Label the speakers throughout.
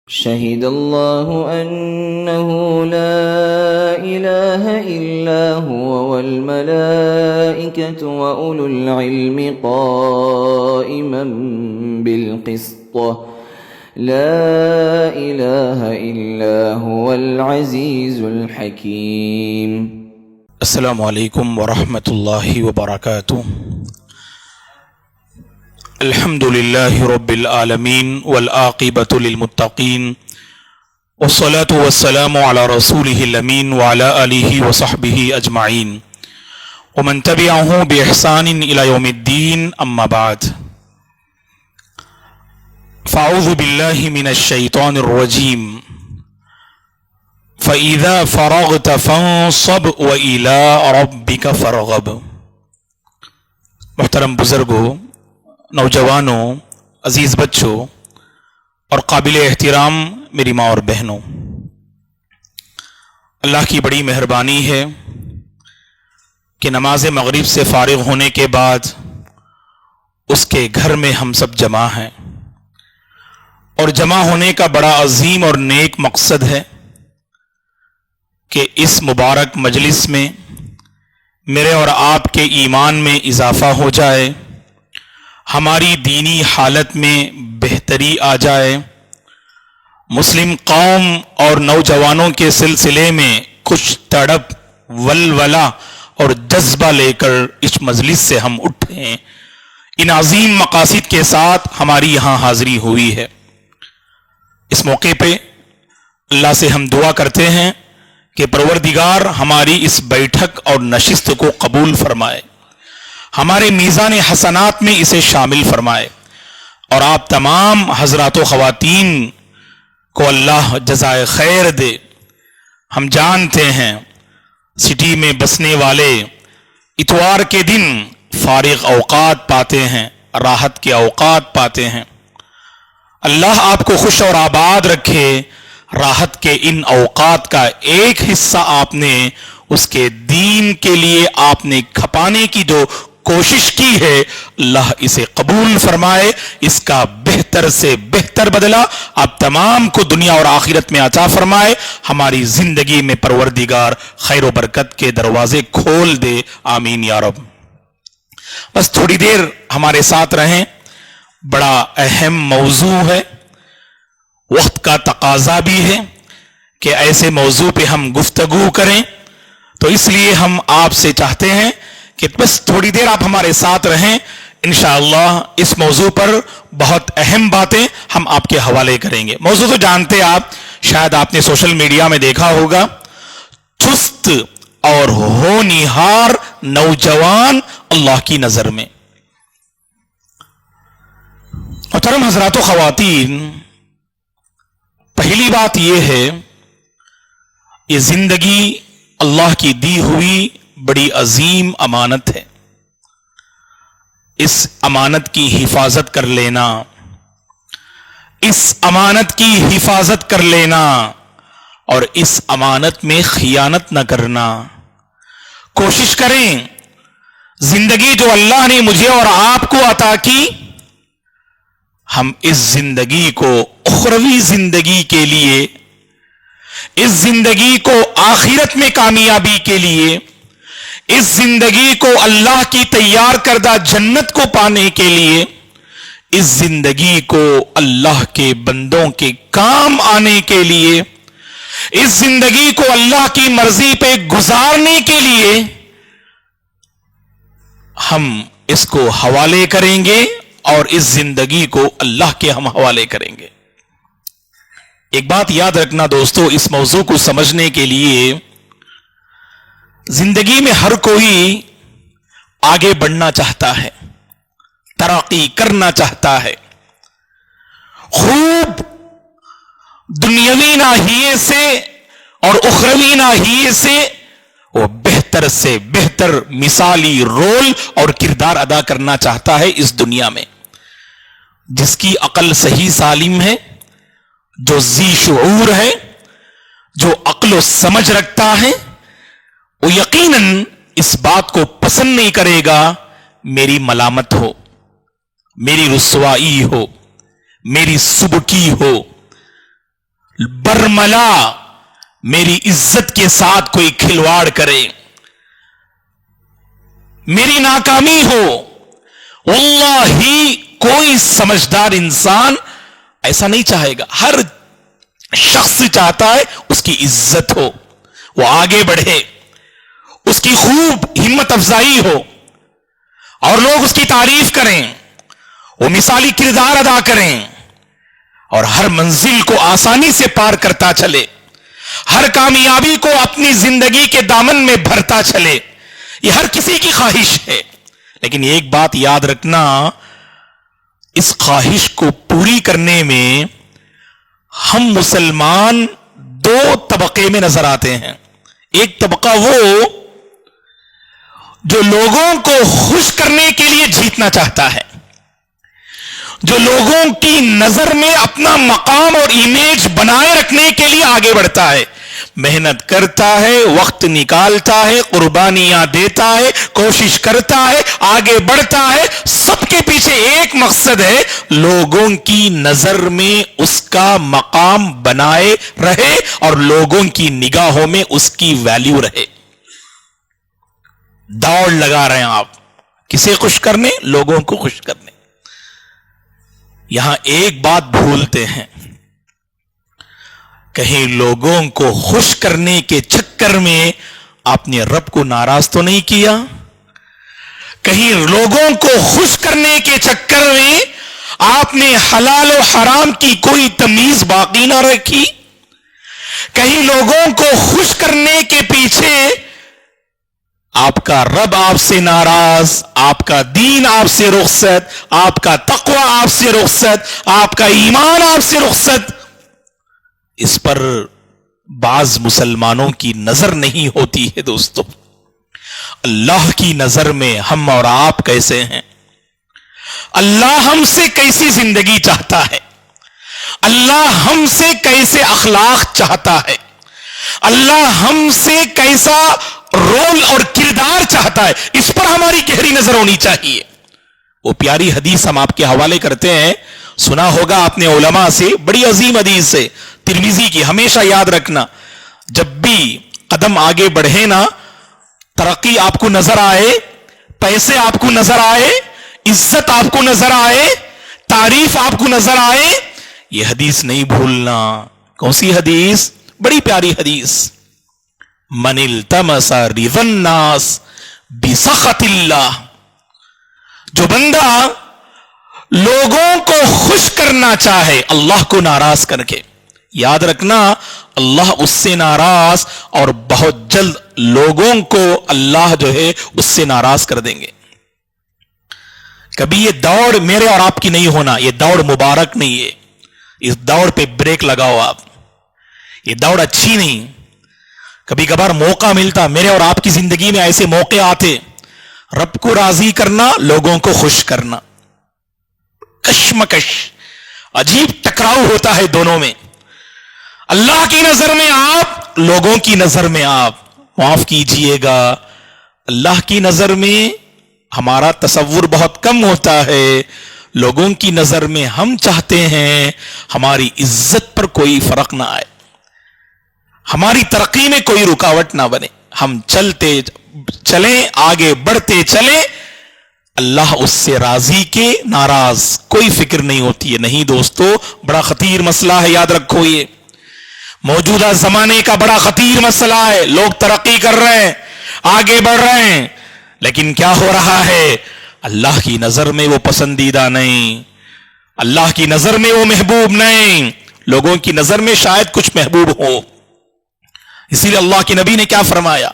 Speaker 1: شهد الله أنه لا إله إلا هو والملائكة وأولو العلم قائما بالقسط لا إله إلا هو العزيز الحكيم.
Speaker 2: السلام علیکم ورحمۃ اللہ وبرکاتہ. الحمد للہ رب العالمین والعاقبۃ للمتقین والصلاة والسلام علی رسولہ الامین وعلی آلہ وصحبہ اجمعین ومن تبعہ بإحسان الی یوم الدین. اما بعد فاعوذ باللہ من الشیطان الرجیم. فَإِذَا فَرَغْتَ فَانصَبْ وَإِلَىٰ رَبِّكَ فَارْغَب. محترم بزرگوں، نوجوانوں، عزیز بچوں اور قابل احترام میری ماں اور بہنوں، اللہ کی بڑی مہربانی ہے کہ نماز مغرب سے فارغ ہونے کے بعد اس کے گھر میں ہم سب جمع ہیں، اور جمع ہونے کا بڑا عظیم اور نیک مقصد ہے کہ اس مبارک مجلس میں میرے اور آپ کے ایمان میں اضافہ ہو جائے، ہماری دینی حالت میں بہتری آ جائے، مسلم قوم اور نوجوانوں کے سلسلے میں کچھ تڑپ، ولولہ اور جذبہ لے کر اس مجلس سے ہم اٹھیں. ان عظیم مقاصد کے ساتھ ہماری یہاں حاضری ہوئی ہے. اس موقع پہ اللہ سے ہم دعا کرتے ہیں کہ پروردگار ہماری اس بیٹھک اور نشست کو قبول فرمائے، ہمارے میزان حسنات میں اسے شامل فرمائے، اور آپ تمام حضرات و خواتین کو اللہ جزائے خیر دے. ہم جانتے ہیں سٹی میں بسنے والے اتوار کے دن فارغ اوقات پاتے ہیں، راحت کے اوقات پاتے ہیں. اللہ آپ کو خوش اور آباد رکھے. راحت کے ان اوقات کا ایک حصہ آپ نے اس کے دین کے لیے آپ نے کھپانے کی جو کوشش کی ہے، اللہ اسے قبول فرمائے. اس کا بہتر سے بہتر بدلہ آپ تمام کو دنیا اور آخرت میں عطا فرمائے. ہماری زندگی میں پروردگار خیر و برکت کے دروازے کھول دے. آمین یا رب. بس تھوڑی دیر ہمارے ساتھ رہیں. بڑا اہم موضوع ہے، وقت کا تقاضا بھی ہے کہ ایسے موضوع پہ ہم گفتگو کریں، تو اس لیے ہم آپ سے چاہتے ہیں کہ بس تھوڑی دیر آپ ہمارے ساتھ رہیں. انشاءاللہ اس موضوع پر بہت اہم باتیں ہم آپ کے حوالے کریں گے. موضوع تو جانتے آپ، شاید آپ نے سوشل میڈیا میں دیکھا ہوگا، چست اور ہونہار نوجوان اللہ کی نظر میں. محترم حضرات و خواتین، پہلی بات یہ ہے، یہ زندگی اللہ کی دی ہوئی بڑی عظیم امانت ہے. اس امانت کی حفاظت کر لینا، اس امانت کی حفاظت کر لینا اور اس امانت میں خیانت نہ کرنا. کوشش کریں زندگی جو اللہ نے مجھے اور آپ کو عطا کی، ہم اس زندگی کو اخروی زندگی کے لیے، اس زندگی کو آخرت میں کامیابی کے لیے، اس زندگی کو اللہ کی تیار کردہ جنت کو پانے کے لیے، اس زندگی کو اللہ کے بندوں کے کام آنے کے لیے، اس زندگی کو اللہ کی مرضی پہ گزارنے کے لیے ہم اس کو حوالے کریں گے اور اس زندگی کو اللہ کے ہم حوالے کریں گے. ایک بات یاد رکھنا دوستو، اس موضوع کو سمجھنے کے لیے زندگی میں ہر کوئی آگے بڑھنا چاہتا ہے، ترقی کرنا چاہتا ہے، خوب دنیاوی ناحیے سے اور اخروی ناحیے سے وہ بہتر سے بہتر مثالی رول اور کردار ادا کرنا چاہتا ہے اس دنیا میں. جس کی عقل صحیح سالم ہے، جو ذی شعور ہے، جو عقل و سمجھ رکھتا ہے، وہ یقیناً اس بات کو پسند نہیں کرے گا میری ملامت ہو، میری رسوائی ہو، میری سبکی ہو. برملا میری عزت کے ساتھ کوئی کھلواڑ کرے، میری ناکامی ہو، واللہ کوئی سمجھدار انسان ایسا نہیں چاہے گا۔ ہر شخص چاہتا ہے اس کی عزت ہو، وہ آگے بڑھے، اس کی خوب ہمت افزائی ہو اور لوگ اس کی تعریف کریں، وہ مثالی کردار ادا کریں اور ہر منزل کو آسانی سے پار کرتا چلے، ہر کامیابی کو اپنی زندگی کے دامن میں بھرتا چلے۔ یہ ہر کسی کی خواہش ہے، لیکن ایک بات یاد رکھنا، اس خواہش کو پوری کرنے میں ہم مسلمان دو طبقے میں نظر آتے ہیں۔ ایک طبقہ وہ جو لوگوں کو خوش کرنے کے لیے جیتنا چاہتا ہے، جو لوگوں کی نظر میں اپنا مقام اور امیج بنائے رکھنے کے لیے آگے بڑھتا ہے، محنت کرتا ہے، وقت نکالتا ہے، قربانیاں دیتا ہے، کوشش کرتا ہے، آگے بڑھتا ہے، سب کے پیچھے ایک مقصد ہے، لوگوں کی نظر میں اس کا مقام بنائے رہے اور لوگوں کی نگاہوں میں اس کی ویلیو رہے۔ دوڑ لگا رہے ہیں آپ کسے خوش کرنے؟ لوگوں کو خوش کرنے۔ یہاں ایک بات بھولتے ہیں، کہیں لوگوں کو خوش کرنے کے چکر میں آپ نے رب کو ناراض تو نہیں کیا؟ کہیں لوگوں کو خوش کرنے کے چکر میں آپ نے حلال و حرام کی کوئی تمیز باقی نہ رکھی؟ کہیں لوگوں کو خوش کرنے کے پیچھے آپ کا رب آپ سے ناراض، آپ کا دین آپ سے رخصت، آپ کا تقوی آپ سے رخصت، آپ کا ایمان آپ سے رخصت، اس پر بعض مسلمانوں کی نظر نہیں ہوتی ہے۔ دوستو، اللہ کی نظر میں ہم اور آپ کیسے ہیں؟ اللہ ہم سے کیسی زندگی چاہتا ہے؟ اللہ ہم سے کیسے اخلاق چاہتا ہے؟ اللہ ہم سے کیسا رول اور کردار چاہتا ہے؟ اس پر ہماری گہری نظر ہونی چاہیے۔ وہ پیاری حدیث ہم آپ کے حوالے کرتے ہیں، سنا ہوگا آپ نے علماء سے، بڑی عظیم حدیث ہے ترمذی کی، ہمیشہ یاد رکھنا، جب بھی قدم آگے بڑھے نا، ترقی آپ کو نظر آئے، پیسے آپ کو نظر آئے، عزت آپ کو نظر آئے، تعریف آپ کو نظر آئے، یہ حدیث نہیں بھولنا۔ کون سی حدیث؟ بڑی پیاری حدیث، من التمس رضا الناس بسخط اللہ، جو بندہ لوگوں کو خوش کرنا چاہے اللہ کو ناراض کر کے، یاد رکھنا اللہ اس سے ناراض اور بہت جلد لوگوں کو اللہ جو ہے اس سے ناراض کر دیں گے۔ کبھی یہ دوڑ میرے اور آپ کی نہیں ہونا، یہ دوڑ مبارک نہیں ہے، اس دوڑ پہ بریک لگاؤ آپ، یہ دوڑ اچھی نہیں۔ کبھی کبھار موقع ملتا، میرے اور آپ کی زندگی میں ایسے موقع آتے، رب کو راضی کرنا، لوگوں کو خوش کرنا، کشمکش، عجیب ٹکراؤ ہوتا ہے دونوں میں، اللہ کی نظر میں آپ، لوگوں کی نظر میں آپ۔ معاف کیجئے گا، اللہ کی نظر میں ہمارا تصور بہت کم ہوتا ہے، لوگوں کی نظر میں ہم چاہتے ہیں ہماری عزت پر کوئی فرق نہ آئے، ہماری ترقی میں کوئی رکاوٹ نہ بنے، ہم چلتے چلیں، آگے بڑھتے چلیں، اللہ اس سے راضی کے ناراض کوئی فکر نہیں ہوتی ہے۔ نہیں دوستو، بڑا خطیر مسئلہ ہے، یاد رکھو، یہ موجودہ زمانے کا بڑا خطیر مسئلہ ہے۔ لوگ ترقی کر رہے ہیں، آگے بڑھ رہے ہیں، لیکن کیا ہو رہا ہے؟ اللہ کی نظر میں وہ پسندیدہ نہیں، اللہ کی نظر میں وہ محبوب نہیں، لوگوں کی نظر میں شاید کچھ محبوب ہو۔ اسی لیے اللہ کے نبی نے کیا فرمایا؟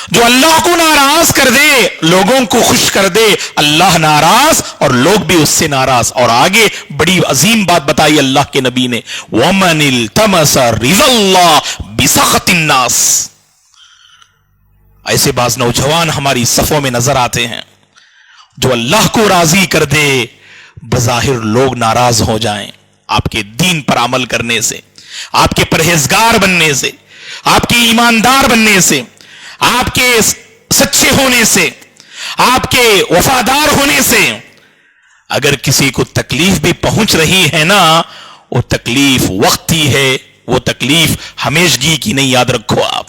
Speaker 2: جو اللہ کو ناراض کر دے، لوگوں کو خوش کر دے، اللہ ناراض اور لوگ بھی اس سے ناراض۔ اور آگے بڑی عظیم بات بتائی اللہ کے نبی نے، وَمَنِ الْتَمَسَ رِضَا اللَّهِ بِسَخَطِ النَّاسِ۔ ایسے بعض نوجوان ہماری صفوں میں نظر آتے ہیں جو اللہ کو راضی کر دے، بظاہر لوگ ناراض ہو جائیں آپ کے دین پر عمل کرنے سے، آپ کے پرہیزگار بننے سے، آپ کے ایماندار بننے سے، آپ کے سچے ہونے سے، آپ کے وفادار ہونے سے۔ اگر کسی کو تکلیف بھی پہنچ رہی ہے نا، وہ تکلیف وقتی ہے، وہ تکلیف ہمیشگی کی نہیں، یاد رکھو آپ۔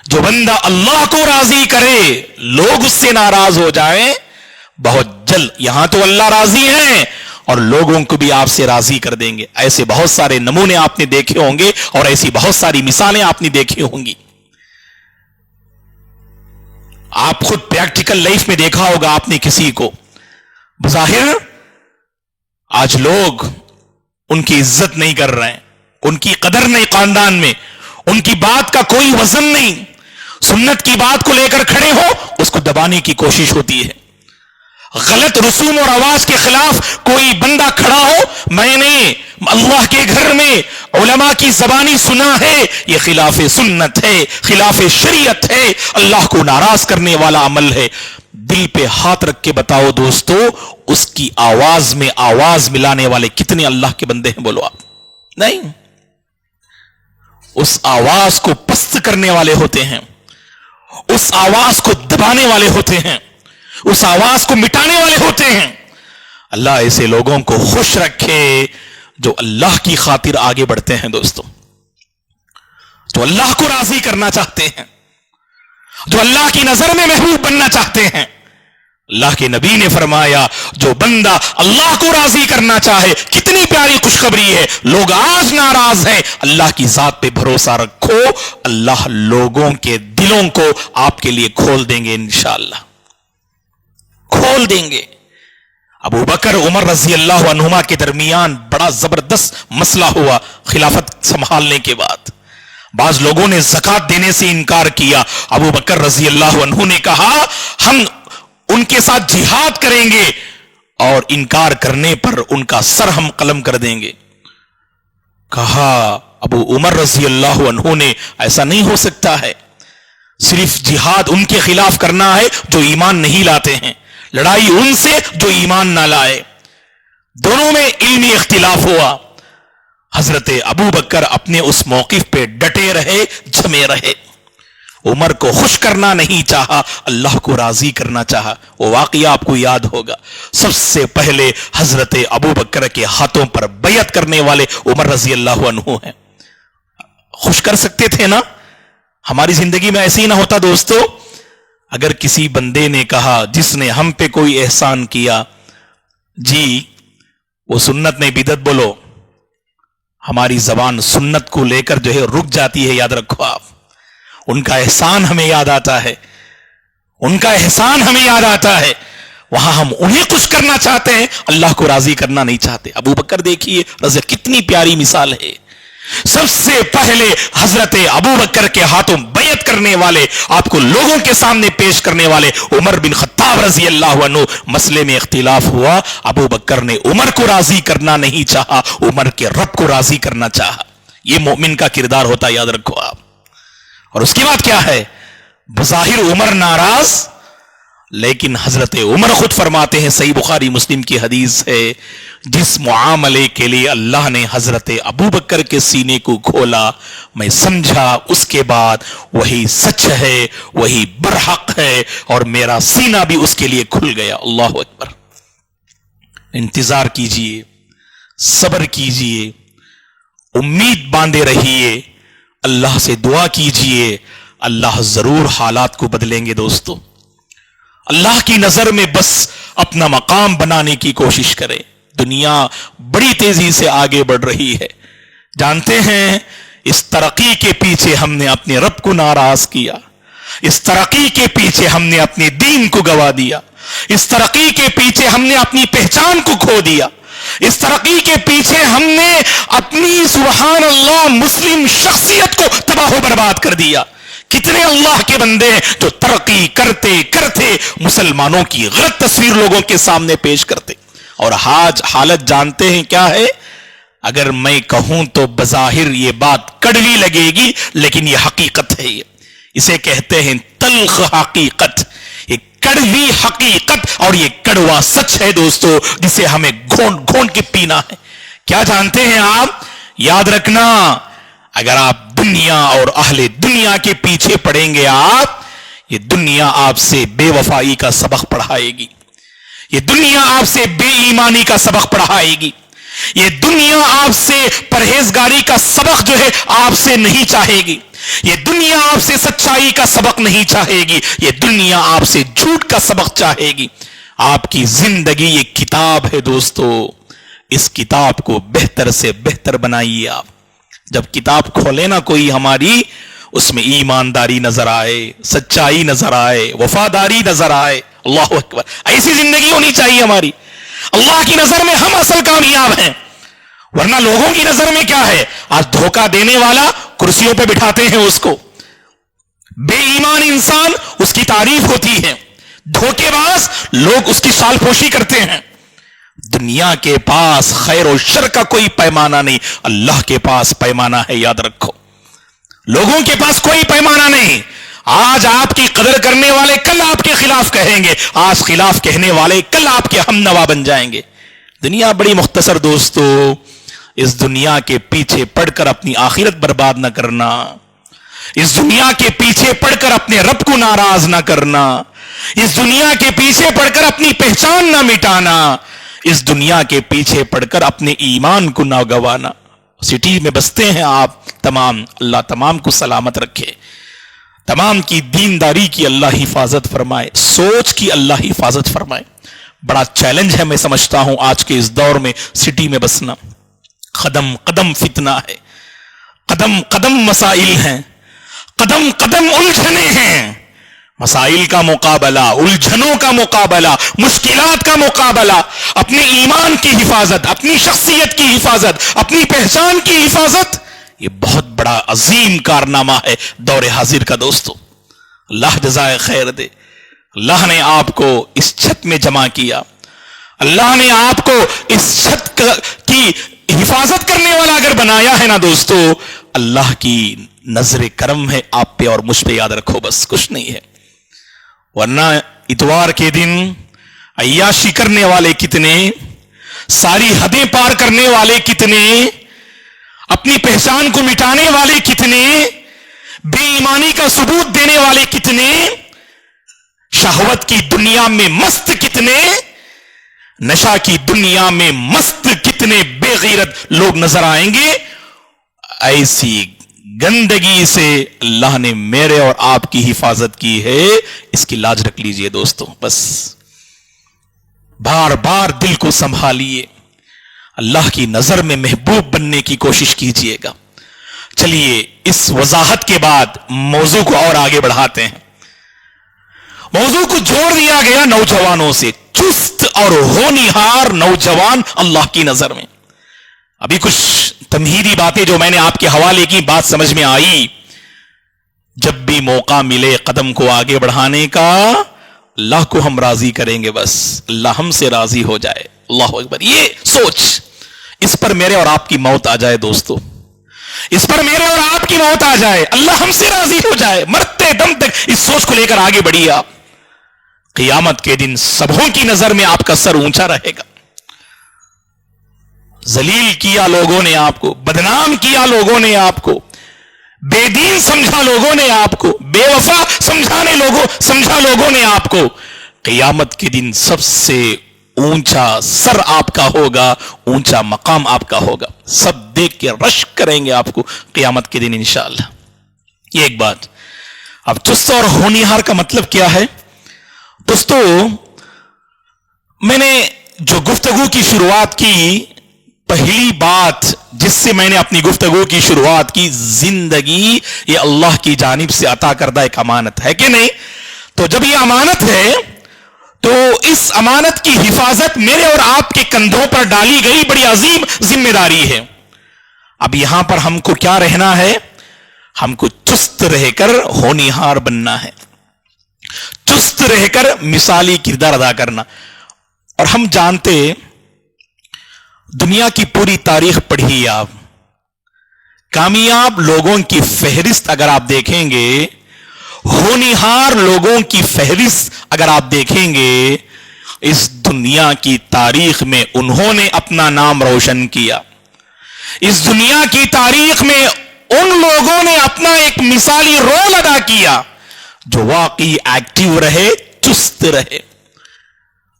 Speaker 2: جو بندہ اللہ کو راضی کرے لوگ اس سے ناراض ہو جائیں بہت جلد، یہاں تو اللہ راضی ہیں اور لوگوں کو بھی آپ سے راضی کر دیں گے۔ ایسے بہت سارے نمونے آپ نے دیکھے ہوں گے اور ایسی بہت ساری مثالیں آپ نے دیکھی ہوں گی۔ آپ خود پریکٹیکل لائف میں دیکھا ہوگا آپ نے کسی کو، بظاہر آج لوگ ان کی عزت نہیں کر رہے ہیں، ان کی قدر نہیں، خاندان میں ان کی بات کا کوئی وزن نہیں، سنت کی بات کو لے کر کھڑے ہو اس کو دبانے کی کوشش ہوتی ہے۔ غلط رسوم اور رواج کے خلاف کوئی بندہ کھڑا ہو، میں نے اللہ کے گھر میں علماء کی زبانی سنا ہے، یہ خلاف سنت ہے، خلاف شریعت ہے، اللہ کو ناراض کرنے والا عمل ہے، دل پہ ہاتھ رکھ کے بتاؤ دوستو، اس کی آواز میں آواز ملانے والے کتنے اللہ کے بندے ہیں؟ بولو آپ۔ نہیں، اس آواز کو پست کرنے والے ہوتے ہیں، اس آواز کو دبانے والے ہوتے ہیں، اس آواز کو مٹانے والے ہوتے ہیں۔ اللہ ایسے لوگوں کو خوش رکھے جو اللہ کی خاطر آگے بڑھتے ہیں دوستو، جو اللہ کو راضی کرنا چاہتے ہیں، جو اللہ کی نظر میں محبوب بننا چاہتے ہیں۔ اللہ کے نبی نے فرمایا جو بندہ اللہ کو راضی کرنا چاہے، کتنی پیاری خوشخبری ہے، لوگ آج ناراض ہیں، اللہ کی ذات پہ بھروسہ رکھو، اللہ لوگوں کے دلوں کو آپ کے لیے کھول دیں گے، انشاءاللہ کھول دیں گے۔ ابو بکر عمر رضی اللہ عنہما کے درمیان بڑا زبردست مسئلہ ہوا خلافت سنبھالنے کے بعد۔ بعض لوگوں نے زکات دینے سے انکار کیا، ابو بکر رضی اللہ عنہ نے کہا ہم ان کے ساتھ جہاد کریں گے اور انکار کرنے پر ان کا سر ہم قلم کر دیں گے۔ کہا ابو عمر رضی اللہ عنہ نے ایسا نہیں ہو سکتا ہے، صرف جہاد ان کے خلاف کرنا ہے جو ایمان نہیں لاتے ہیں، لڑائی ان سے جو ایمان نہ لائے۔ دونوں میں علمی اختلاف ہوا، حضرت ابو بکر اپنے اس موقف پہ ڈٹے رہے، جمے رہے، عمر کو خوش کرنا نہیں چاہا، اللہ کو راضی کرنا چاہا۔ وہ واقعہ آپ کو یاد ہوگا، سب سے پہلے حضرت ابو بکر کے ہاتھوں پر بیعت کرنے والے عمر رضی اللہ عنہ ہیں۔ خوش کر سکتے تھے نا؟ ہماری زندگی میں ایسے ہی نہ ہوتا دوستو، اگر کسی بندے نے کہا جس نے ہم پہ کوئی احسان کیا، جی وہ سنت نہیں بدعت بولو، ہماری زبان سنت کو لے کر جو ہے رک جاتی ہے، یاد رکھو آپ۔ ان کا احسان ہمیں یاد آتا ہے، ان کا احسان ہمیں یاد آتا ہے، وہاں ہم انہیں خوش کرنا چاہتے ہیں، اللہ کو راضی کرنا نہیں چاہتے۔ ابو بکر دیکھیے رضی، کتنی پیاری مثال ہے۔ سب سے پہلے حضرت ابو بکر کے ہاتھوں بیعت کرنے والے، آپ کو لوگوں کے سامنے پیش کرنے والے عمر بن خطاب رضی اللہ عنہ۔ مسئلے میں اختلاف ہوا، ابو بکر نے عمر کو راضی کرنا نہیں چاہا، عمر کے رب کو راضی کرنا چاہا۔ یہ مومن کا کردار ہوتا ہے، یاد رکھو آپ۔ اور اس کے بعد کیا ہے، بظاہر عمر ناراض، لیکن حضرت عمر خود فرماتے ہیں، صحیح بخاری مسلم کی حدیث ہے، جس معاملے کے لیے اللہ نے حضرت ابو بکر کے سینے کو کھولا، میں سمجھا اس کے بعد وہی سچ ہے، وہی برحق ہے، اور میرا سینہ بھی اس کے لیے کھل گیا۔ اللہ اکبر۔ انتظار کیجئے، صبر کیجئے، امید باندھے رہیے، اللہ سے دعا کیجئے، اللہ ضرور حالات کو بدلیں گے دوستو۔ اللہ کی نظر میں بس اپنا مقام بنانے کی کوشش کرے۔ دنیا بڑی تیزی سے آگے بڑھ رہی ہے، جانتے ہیں اس ترقی کے پیچھے ہم نے اپنے رب کو ناراض کیا، اس ترقی کے پیچھے ہم نے اپنے دین کو گوا دیا، اس ترقی کے پیچھے ہم نے اپنی پہچان کو کھو دیا، اس ترقی کے پیچھے ہم نے اپنی سبحان اللہ مسلم شخصیت کو تباہ و برباد کر دیا۔ کتنے اللہ کے بندے ہیں جو ترقی کرتے کرتے مسلمانوں کی غلط تصویر لوگوں کے سامنے پیش کرتے، اور آج حالت جانتے ہیں کیا ہے؟ اگر میں کہوں تو بظاہر یہ بات کڑوی لگے گی، لیکن یہ حقیقت ہے، اسے کہتے ہیں تلخ حقیقت، یہ کڑوی حقیقت اور یہ کڑوا سچ ہے دوستو، جسے ہمیں گھونٹ گھونٹ کے پینا ہے۔ کیا جانتے ہیں آپ؟ یاد رکھنا، اگر آپ دنیا اور اہل دنیا کے پیچھے پڑیں گے، آپ یہ دنیا آپ سے بے وفائی کا سبق پڑھائے گی، یہ دنیا آپ سے بے ایمانی کا سبق پڑھائے گی، یہ دنیا آپ سے پرہیزگاری کا سبق جو ہے آپ سے نہیں چاہے گی. یہ دنیا آپ سے سچائی کا سبق نہیں چاہے گی. یہ دنیا آپ سے جھوٹ کا سبق چاہے گی. آپ کی زندگی یہ کتاب ہے دوستو. اس کتاب کو بہتر سے بہتر بنائیے. آپ جب کتاب کھولے نا کوئی ہماری، اس میں ایمانداری نظر آئے، سچائی نظر آئے، وفاداری نظر آئے. اللہ اکبر. ایسی زندگی ہونی چاہیے ہماری. اللہ کی نظر میں ہم اصل کامیاب ہیں، ورنہ لوگوں کی نظر میں کیا ہے؟ آج دھوکہ دینے والا کرسیوں پہ بٹھاتے ہیں اس کو، بے ایمان انسان اس کی تعریف ہوتی ہے، دھوکے باز لوگ اس کی سال پوشی کرتے ہیں. دنیا کے پاس خیر و شر کا کوئی پیمانہ نہیں، اللہ کے پاس پیمانہ ہے، یاد رکھو. لوگوں کے پاس کوئی پیمانہ نہیں. آج آپ کی قدر کرنے والے کل آپ کے خلاف کہیں گے، آج خلاف کہنے والے کل آپ کے ہم نوا بن جائیں گے. دنیا بڑی مختصر دوستو. اس دنیا کے پیچھے پڑھ کر اپنی آخرت برباد نہ کرنا، اس دنیا کے پیچھے پڑھ کر اپنے رب کو ناراض نہ کرنا، اس دنیا کے پیچھے پڑھ کر اپنی پہچان نہ مٹانا، اس دنیا کے پیچھے پڑھ کر اپنے ایمان کو نہ گوانا. سٹی میں بستے ہیں آپ تمام، اللہ تمام کو سلامت رکھے، تمام کی دینداری کی اللہ حفاظت فرمائے، سوچ کی اللہ حفاظت فرمائے. بڑا چیلنج ہے میں سمجھتا ہوں آج کے اس دور میں سٹی میں بسنا. قدم قدم فتنہ ہے، قدم قدم مسائل ہیں، قدم قدم الجھنیں ہیں. مسائل کا مقابلہ، الجھنوں کا مقابلہ، مشکلات کا مقابلہ، اپنے ایمان کی حفاظت، اپنی شخصیت کی حفاظت، اپنی پہچان کی حفاظت، یہ بہت بڑا عظیم کارنامہ ہے دور حاضر کا دوستو. اللہ جزائے خیر دے. اللہ نے آپ کو اس چھت میں جمع کیا، اللہ نے آپ کو اس چھت کی حفاظت کرنے والا اگر بنایا ہے نا دوستو، اللہ کی نظر کرم ہے آپ پہ اور مجھ پہ، یاد رکھو بس، کچھ نہیں ہے. ورنہ اتوار کے دن عیاشی کرنے والے کتنے، ساری حدیں پار کرنے والے کتنے، اپنی پہچان کو مٹانے والے کتنے، بے ایمانی کا ثبوت دینے والے کتنے، شہوت کی دنیا میں مست کتنے، نشہ کی دنیا میں مست کتنے بے غیرت لوگ نظر آئیں گے. ایسی گندگی سے اللہ نے میرے اور آپ کی حفاظت کی ہے، اس کی لاج رکھ لیجئے دوستو. بس بار بار دل کو سنبھالیے، اللہ کی نظر میں محبوب بننے کی کوشش کیجئے گا. چلیے اس وضاحت کے بعد موضوع کو اور آگے بڑھاتے ہیں. موضوع کو جوڑ دیا گیا نوجوانوں سے، چست اور ہونہار نوجوان اللہ کی نظر میں. ابھی کچھ تمہیدی باتیں جو میں نے آپ کے حوالے کی، بات سمجھ میں آئی. جب بھی موقع ملے قدم کو آگے بڑھانے کا، اللہ کو ہم راضی کریں گے، بس اللہ ہم سے راضی ہو جائے. اللہ اکبر. یہ سوچ، اس پر میرے اور آپ کی موت آ جائے دوستو، اس پر میرے اور آپ کی موت آ جائے، اللہ ہم سے راضی ہو جائے، مرتے دم تک اس سوچ کو لے کر آگے بڑھیے. آپ قیامت کے دن سبوں کی نظر میں آپ کا سر اونچا رہے گا. ذلیل کیا لوگوں نے آپ کو، بدنام کیا لوگوں نے آپ کو، بے دین سمجھا لوگوں نے آپ کو، بے وفا سمجھا لوگوں نے آپ کو. قیامت کے دن سب سے اونچا سر آپ کا ہوگا، اونچا مقام آپ کا ہوگا. سب دیکھ کے رشک کریں گے آپ کو قیامت کے دن انشاءاللہ. یہ ایک بات. اب چست اور ہونہار کا مطلب کیا ہے دوستو؟ میں نے جو گفتگو کی شروعات کی، پہلی بات جس سے میں نے اپنی گفتگو کی شروعات کی، زندگی یہ اللہ کی جانب سے عطا کردہ ایک امانت ہے کہ نہیں؟ تو جب یہ امانت ہے تو اس امانت کی حفاظت میرے اور آپ کے کندھوں پر ڈالی گئی بڑی عظیم ذمہ داری ہے. اب یہاں پر ہم کو کیا رہنا ہے؟ ہم کو چست رہ کر ہونہار بننا ہے، چست رہ کر مثالی کردار ادا کرنا. اور ہم جانتے، دنیا کی پوری تاریخ پڑھی آپ، کامیاب لوگوں کی فہرست اگر آپ دیکھیں گے، ہونہار لوگوں کی فہرست اگر آپ دیکھیں گے، اس دنیا کی تاریخ میں انہوں نے اپنا نام روشن کیا. اس دنیا کی تاریخ میں ان لوگوں نے اپنا ایک مثالی رول ادا کیا جو واقعی ایکٹیو رہے، چست رہے.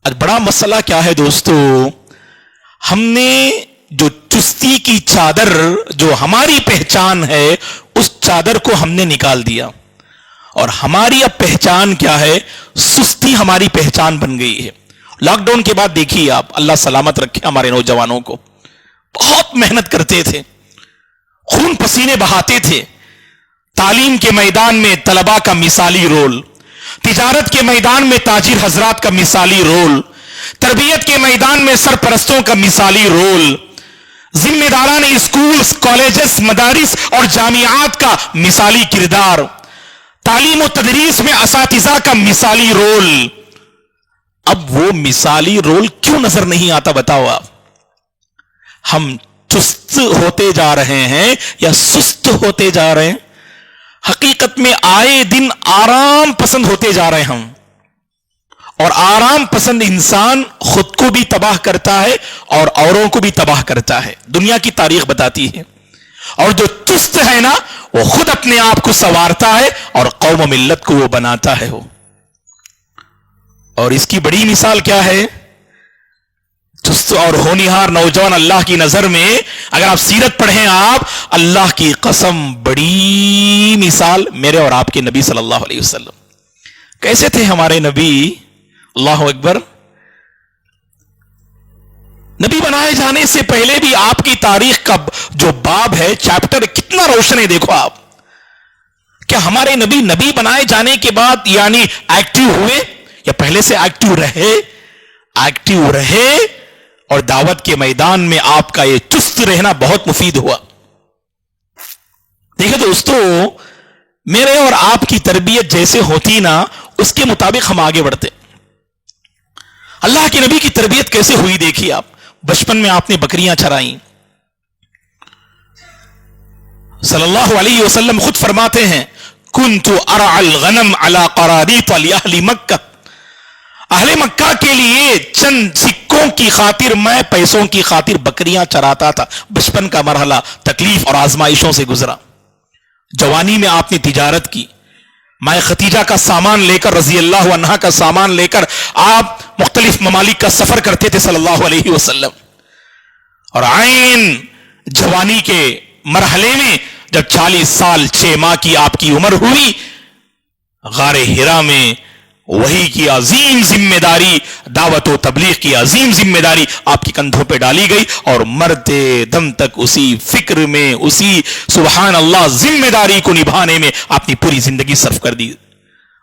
Speaker 2: آج بڑا مسئلہ کیا ہے دوستو؟ ہم نے جو چستی کی چادر جو ہماری پہچان ہے اس چادر کو ہم نے نکال دیا، اور ہماری اب پہچان کیا ہے؟ سستی ہماری پہچان بن گئی ہے۔ لاک ڈاؤن کے بعد دیکھیے آپ، اللہ سلامت رکھے ہمارے نوجوانوں کو، بہت محنت کرتے تھے، خون پسینے بہاتے تھے، تعلیم کے میدان میں طلباء کا مثالی رول، تجارت کے میدان میں تاجر حضرات کا مثالی رول، تربیت کے میدان میں سرپرستوں کا مثالی رول، ذمہ داران اسکولز، کالجز، مدارس اور جامعات کا مثالی کردار، تعلیم و تدریس میں اساتذہ کا مثالی رول۔ اب وہ مثالی رول کیوں نظر نہیں آتا بتاؤ آپ؟ ہم چست ہوتے جا رہے ہیں یا سست ہوتے جا رہے ہیں؟ حقیقت میں آئے دن آرام پسند ہوتے جا رہے ہیں ہم، اور آرام پسند انسان خود کو بھی تباہ کرتا ہے اور اوروں کو بھی تباہ کرتا ہے، دنیا کی تاریخ بتاتی ہے۔ اور جو چست ہے نا، وہ خود اپنے آپ کو سنوارتا ہے اور قوم و ملت کو وہ بناتا ہے۔ اور اس کی بڑی مثال کیا ہے؟ چست اور ہونہار نوجوان اللہ کی نظر میں، اگر آپ سیرت پڑھیں آپ، اللہ کی قسم بڑی مثال میرے اور آپ کے نبی صلی اللہ علیہ وسلم۔ کیسے تھے ہمارے نبی؟ اللہ اکبر۔ نبی بنائے جانے سے پہلے بھی آپ کی تاریخ کا جو باب ہے، چیپٹر، کتنا روشن ہے دیکھو آپ۔ کیا ہمارے نبی نبی بنائے جانے کے بعد یعنی ایکٹیو ہوئے، یا پہلے سے ایکٹیو رہے؟ ایکٹیو رہے، اور دعوت کے میدان میں آپ کا یہ چست رہنا بہت مفید ہوا۔ دیکھیں دوستو، میرے اور آپ کی تربیت جیسے ہوتی نا، اس کے مطابق ہم آگے بڑھتے۔ اللہ کے نبی کی تربیت کیسے ہوئی دیکھیے آپ۔ بچپن میں آپ نے بکریاں چرائیں۔ صلی اللہ علیہ وسلم خود فرماتے ہیں، کنت ارعى الغنم على قراريط لأهل مکہ، اہل مکہ کے لیے چند سکوں کی خاطر، میں پیسوں کی خاطر بکریاں چراتا تھا۔ بچپن کا مرحلہ تکلیف اور آزمائشوں سے گزرا۔ جوانی میں آپ نے تجارت کی، مائے ختیجہ کا سامان لے کر، رضی اللہ عنہا کا سامان لے کر آپ مختلف ممالک کا سفر کرتے تھے صلی اللہ علیہ وسلم۔ اور عین جوانی کے مرحلے میں جب 40 سال 6 ماہ کی آپ کی عمر ہوئی، غار حرا میں وحی کی عظیم ذمہ داری، دعوت و تبلیغ کی عظیم ذمہ داری آپ کے کندھوں پہ ڈالی گئی، اور مرتے دم تک اسی فکر میں، اسی سبحان اللہ ذمہ داری کو نبھانے میں آپ نے پوری زندگی صرف کر دی۔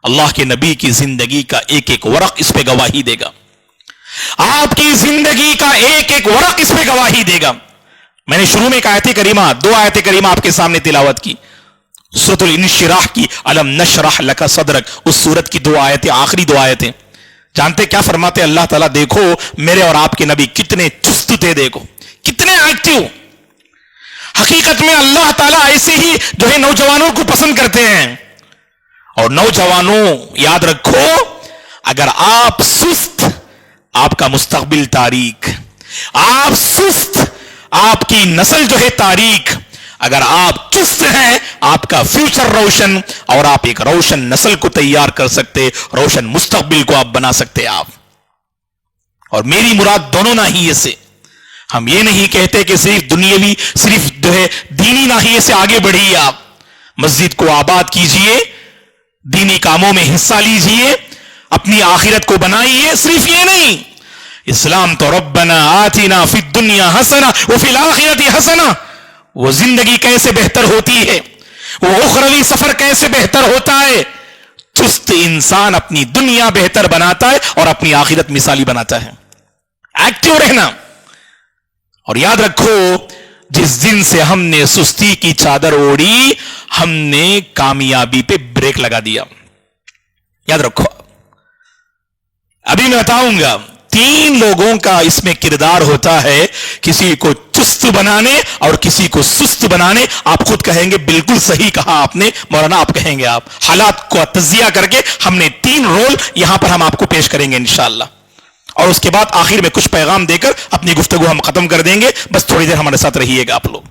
Speaker 2: اللہ کے نبی کی زندگی کا ایک ایک ورق اس پہ گواہی دے گا، آپ کی زندگی کا ایک ایک ورق اس پہ گواہی دے گا۔ میں نے شروع میں ایک آیت کریمہ، 2 آیت کریمہ آپ کے سامنے تلاوت کی، سورۃ الانشراح کی، الم نشرح لک صدرک، اس سورت کی 2 آیتیں، آخری 2 آیتیں۔ جانتے کیا فرماتے اللہ تعالیٰ؟ دیکھو میرے اور آپ کے نبی کتنے چست تھے، دیکھو کتنے ایکٹیو۔ حقیقت میں اللہ تعالیٰ ایسے ہی جو ہے نوجوانوں کو پسند کرتے ہیں۔ اور نوجوانوں یاد رکھو، اگر آپ سست، آپ کا مستقبل تاریک، آپ سست، آپ کی نسل جو ہے تاریک۔ اگر آپ چست ہیں، آپ کا فیوچر روشن، اور آپ ایک روشن نسل کو تیار کر سکتے، روشن مستقبل کو آپ بنا سکتے آپ۔ اور میری مراد دونوں ناحیے سے، ہم یہ نہیں کہتے کہ صرف دنیاوی، صرف جو ہے دینی ناحیے سے آگے بڑھیے، آپ مسجد کو آباد کیجئے، دینی کاموں میں حصہ لیجئے، اپنی آخرت کو بنائیے، صرف یہ نہیں۔ اسلام تو ربنا آتنا فی الدنیا حسنہ وفی الآخرۃ حسنہ، وہ زندگی کیسے بہتر ہوتی ہے، وہ اخروی سفر کیسے بہتر ہوتا ہے۔ چست انسان اپنی دنیا بہتر بناتا ہے اور اپنی آخرت مثالی بناتا ہے۔ ایکٹیو رہنا۔ اور یاد رکھو، جس دن سے ہم نے سستی کی چادر اوڑھی، ہم نے کامیابی پہ بریک لگا دیا۔ یاد رکھو، ابھی میں بتاؤں گا 3 لوگوں کا اس میں کردار ہوتا ہے، کسی کو چست بنانے اور کسی کو سست بنانے۔ آپ خود کہیں گے بالکل صحیح کہا آپ نے مولانا، آپ کہیں گے، آپ حالات کو تجزیہ کر کے ہم نے 3 رول یہاں پر ہم آپ کو پیش کریں گے انشاءاللہ، اور اس کے بعد آخر میں کچھ پیغام دے کر اپنی گفتگو ہم ختم کر دیں گے۔ بس تھوڑی دیر ہمارے ساتھ رہیے گا آپ لوگ۔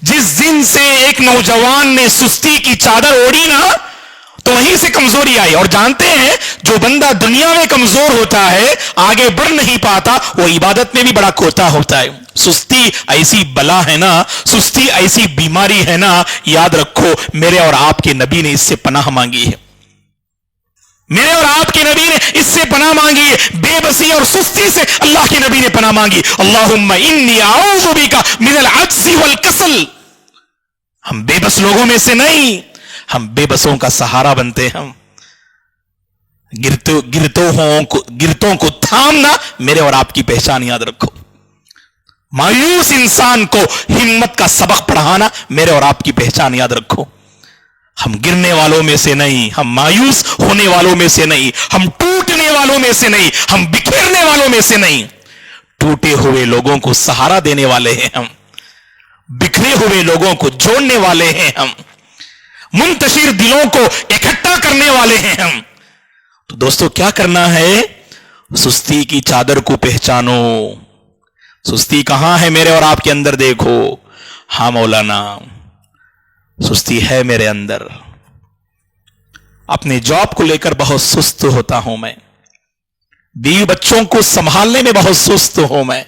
Speaker 2: جس دن سے ایک نوجوان نے سستی کی چادر اوڑھی نا، تو وہیں سے کمزوری آئی. اور جانتے ہیں جو بندہ دنیا میں کمزور ہوتا ہے, آگے بڑھ نہیں پاتا, وہ عبادت میں بھی بڑا کوتا ہوتا ہے. سستی ایسی بلا ہے نا, سستی ایسی بیماری ہے نا, یاد رکھو میرے اور آپ کے نبی نے اس سے پناہ مانگی ہے. میرے اور آپ کے نبی نے اس سے پناہ مانگی ہے. بے بسی اور سستی سے اللہ کے نبی نے پناہ مانگی. اللہم انی اعوذ بک من العجز والکسل. ہم بے بس لوگوں میں سے نہیں, ہم بے بسوں کا سہارا بنتے ہیں. گرتوں کو تھامنا میرے اور آپ کی پہچان یاد رکھو. مایوس انسان کو ہمت کا سبق پڑھانا میرے اور آپ کی پہچان یاد رکھو. ہم گرنے والوں میں سے نہیں, ہم مایوس ہونے والوں میں سے نہیں, ہم ٹوٹنے والوں میں سے نہیں, ہم بکھیرنے والوں میں سے نہیں. ٹوٹے ہوئے لوگوں کو سہارا دینے والے ہیں ہم, بکھرے ہوئے لوگوں کو جوڑنے والے ہیں ہم, منتشر دلوں کو اکٹھا کرنے والے ہیں ہم. تو دوستو کیا کرنا ہے؟ سستی کی چادر کو پہچانو. سستی کہاں ہے میرے اور آپ کے اندر؟ دیکھو, ہاں مولانا سستی ہے میرے اندر. اپنے جاب کو لے کر بہت سست ہوتا ہوں میں, بیوی بچوں کو سنبھالنے میں بہت سست ہوں میں,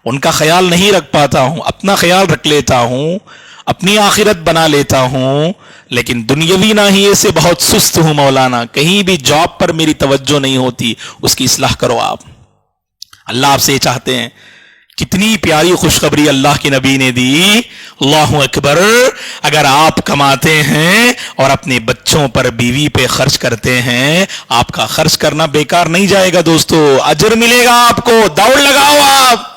Speaker 2: ان کا خیال نہیں رکھ پاتا ہوں. اپنا خیال رکھ لیتا ہوں, اپنی آخرت بنا لیتا ہوں, لیکن دنیاوی ناحیے سے بہت سست ہوں مولانا. کہیں بھی جاب پر میری توجہ نہیں ہوتی. اس کی اصلاح کرو آپ. اللہ آپ سے یہ چاہتے ہیں. کتنی پیاری خوشخبری اللہ کے نبی نے دی. اللہ اکبر. اگر آپ کماتے ہیں اور اپنے بچوں پر بیوی پہ خرچ کرتے ہیں, آپ کا خرچ کرنا بیکار نہیں جائے گا دوستو, اجر ملے گا آپ کو. دوڑ لگاؤ آپ.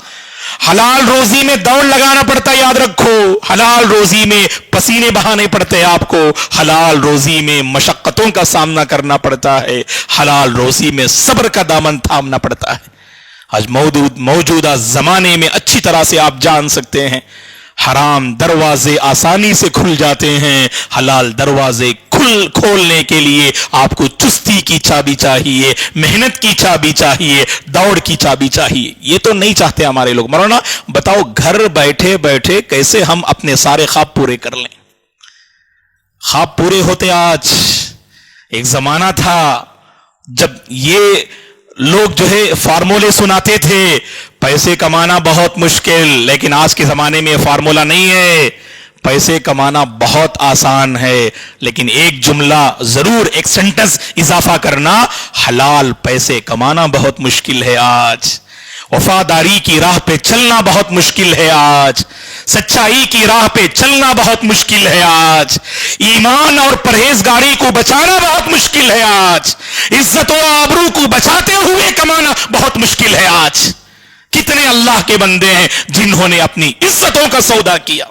Speaker 2: حلال روزی میں دوڑ لگانا پڑتا ہے, یاد رکھو. حلال روزی میں پسینے بہانے پڑتے ہیں آپ کو. حلال روزی میں مشقتوں کا سامنا کرنا پڑتا ہے. حلال روزی میں صبر کا دامن تھامنا پڑتا ہے. آج موجودہ زمانے میں اچھی طرح سے آپ جان سکتے ہیں, حرام دروازے آسانی سے کھل جاتے ہیں. حلال دروازے کھولنے کے لیے آپ کو چستی کی چابی چاہیے, محنت کی چابی چاہیے, دوڑ کی چابی چاہیے. یہ تو نہیں چاہتے ہمارے لوگ. مولانا بتاؤ گھر بیٹھے بیٹھے کیسے ہم اپنے سارے خواب پورے کر لیں؟ خواب پورے ہوتے آج. ایک زمانہ تھا جب یہ لوگ جو ہے فارمولے سناتے تھے, پیسے کمانا بہت مشکل, لیکن آج کے زمانے میں فارمولا نہیں ہے. پیسے کمانا بہت آسان ہے, لیکن ایک جملہ ضرور, ایک سینٹنس اضافہ کرنا, حلال پیسے کمانا بہت مشکل ہے آج. وفاداری کی راہ پہ چلنا بہت مشکل ہے آج. سچائی کی راہ پہ چلنا بہت مشکل ہے آج. ایمان اور پرہیزگاری کو بچانا بہت مشکل ہے آج. عزت و آبرو کو بچاتے ہوئے کمانا بہت مشکل ہے آج. کتنے اللہ کے بندے ہیں جنہوں نے اپنی عزتوں کا سودا کیا,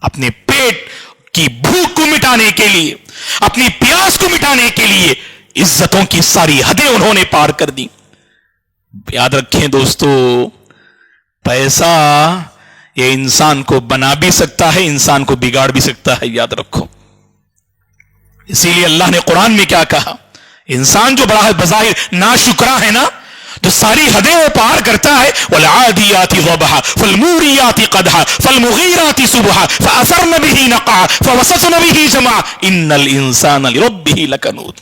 Speaker 2: اپنے پیٹ کی بھوک کو مٹانے کے لیے, اپنی پیاس کو مٹانے کے لیے عزتوں کی ساری حدیں انہوں نے پار کر دی. یاد رکھیں دوستو, پیسہ یہ انسان کو بنا بھی سکتا ہے, انسان کو بگاڑ بھی سکتا ہے, یاد رکھو. اسی لیے اللہ نے قرآن میں کیا کہا, انسان جو بڑا بظاہر ناشکرا ہے نا, جو ساری حدیں وہ پار کرتا ہے, وَالْعَادِيَاتِ ضَبْحًا فَالْمُورِيَاتِ قَدْحًا فَالْمُغِيرَاتِ صُبْحًا فَأَثَرْنَ بِهِ نَقْعًا فَوَسَطْنَ بِهِ جَمْعًا إِنَّ الْإِنسَانَ لِرَبِّهِ لَكَنُودٌ.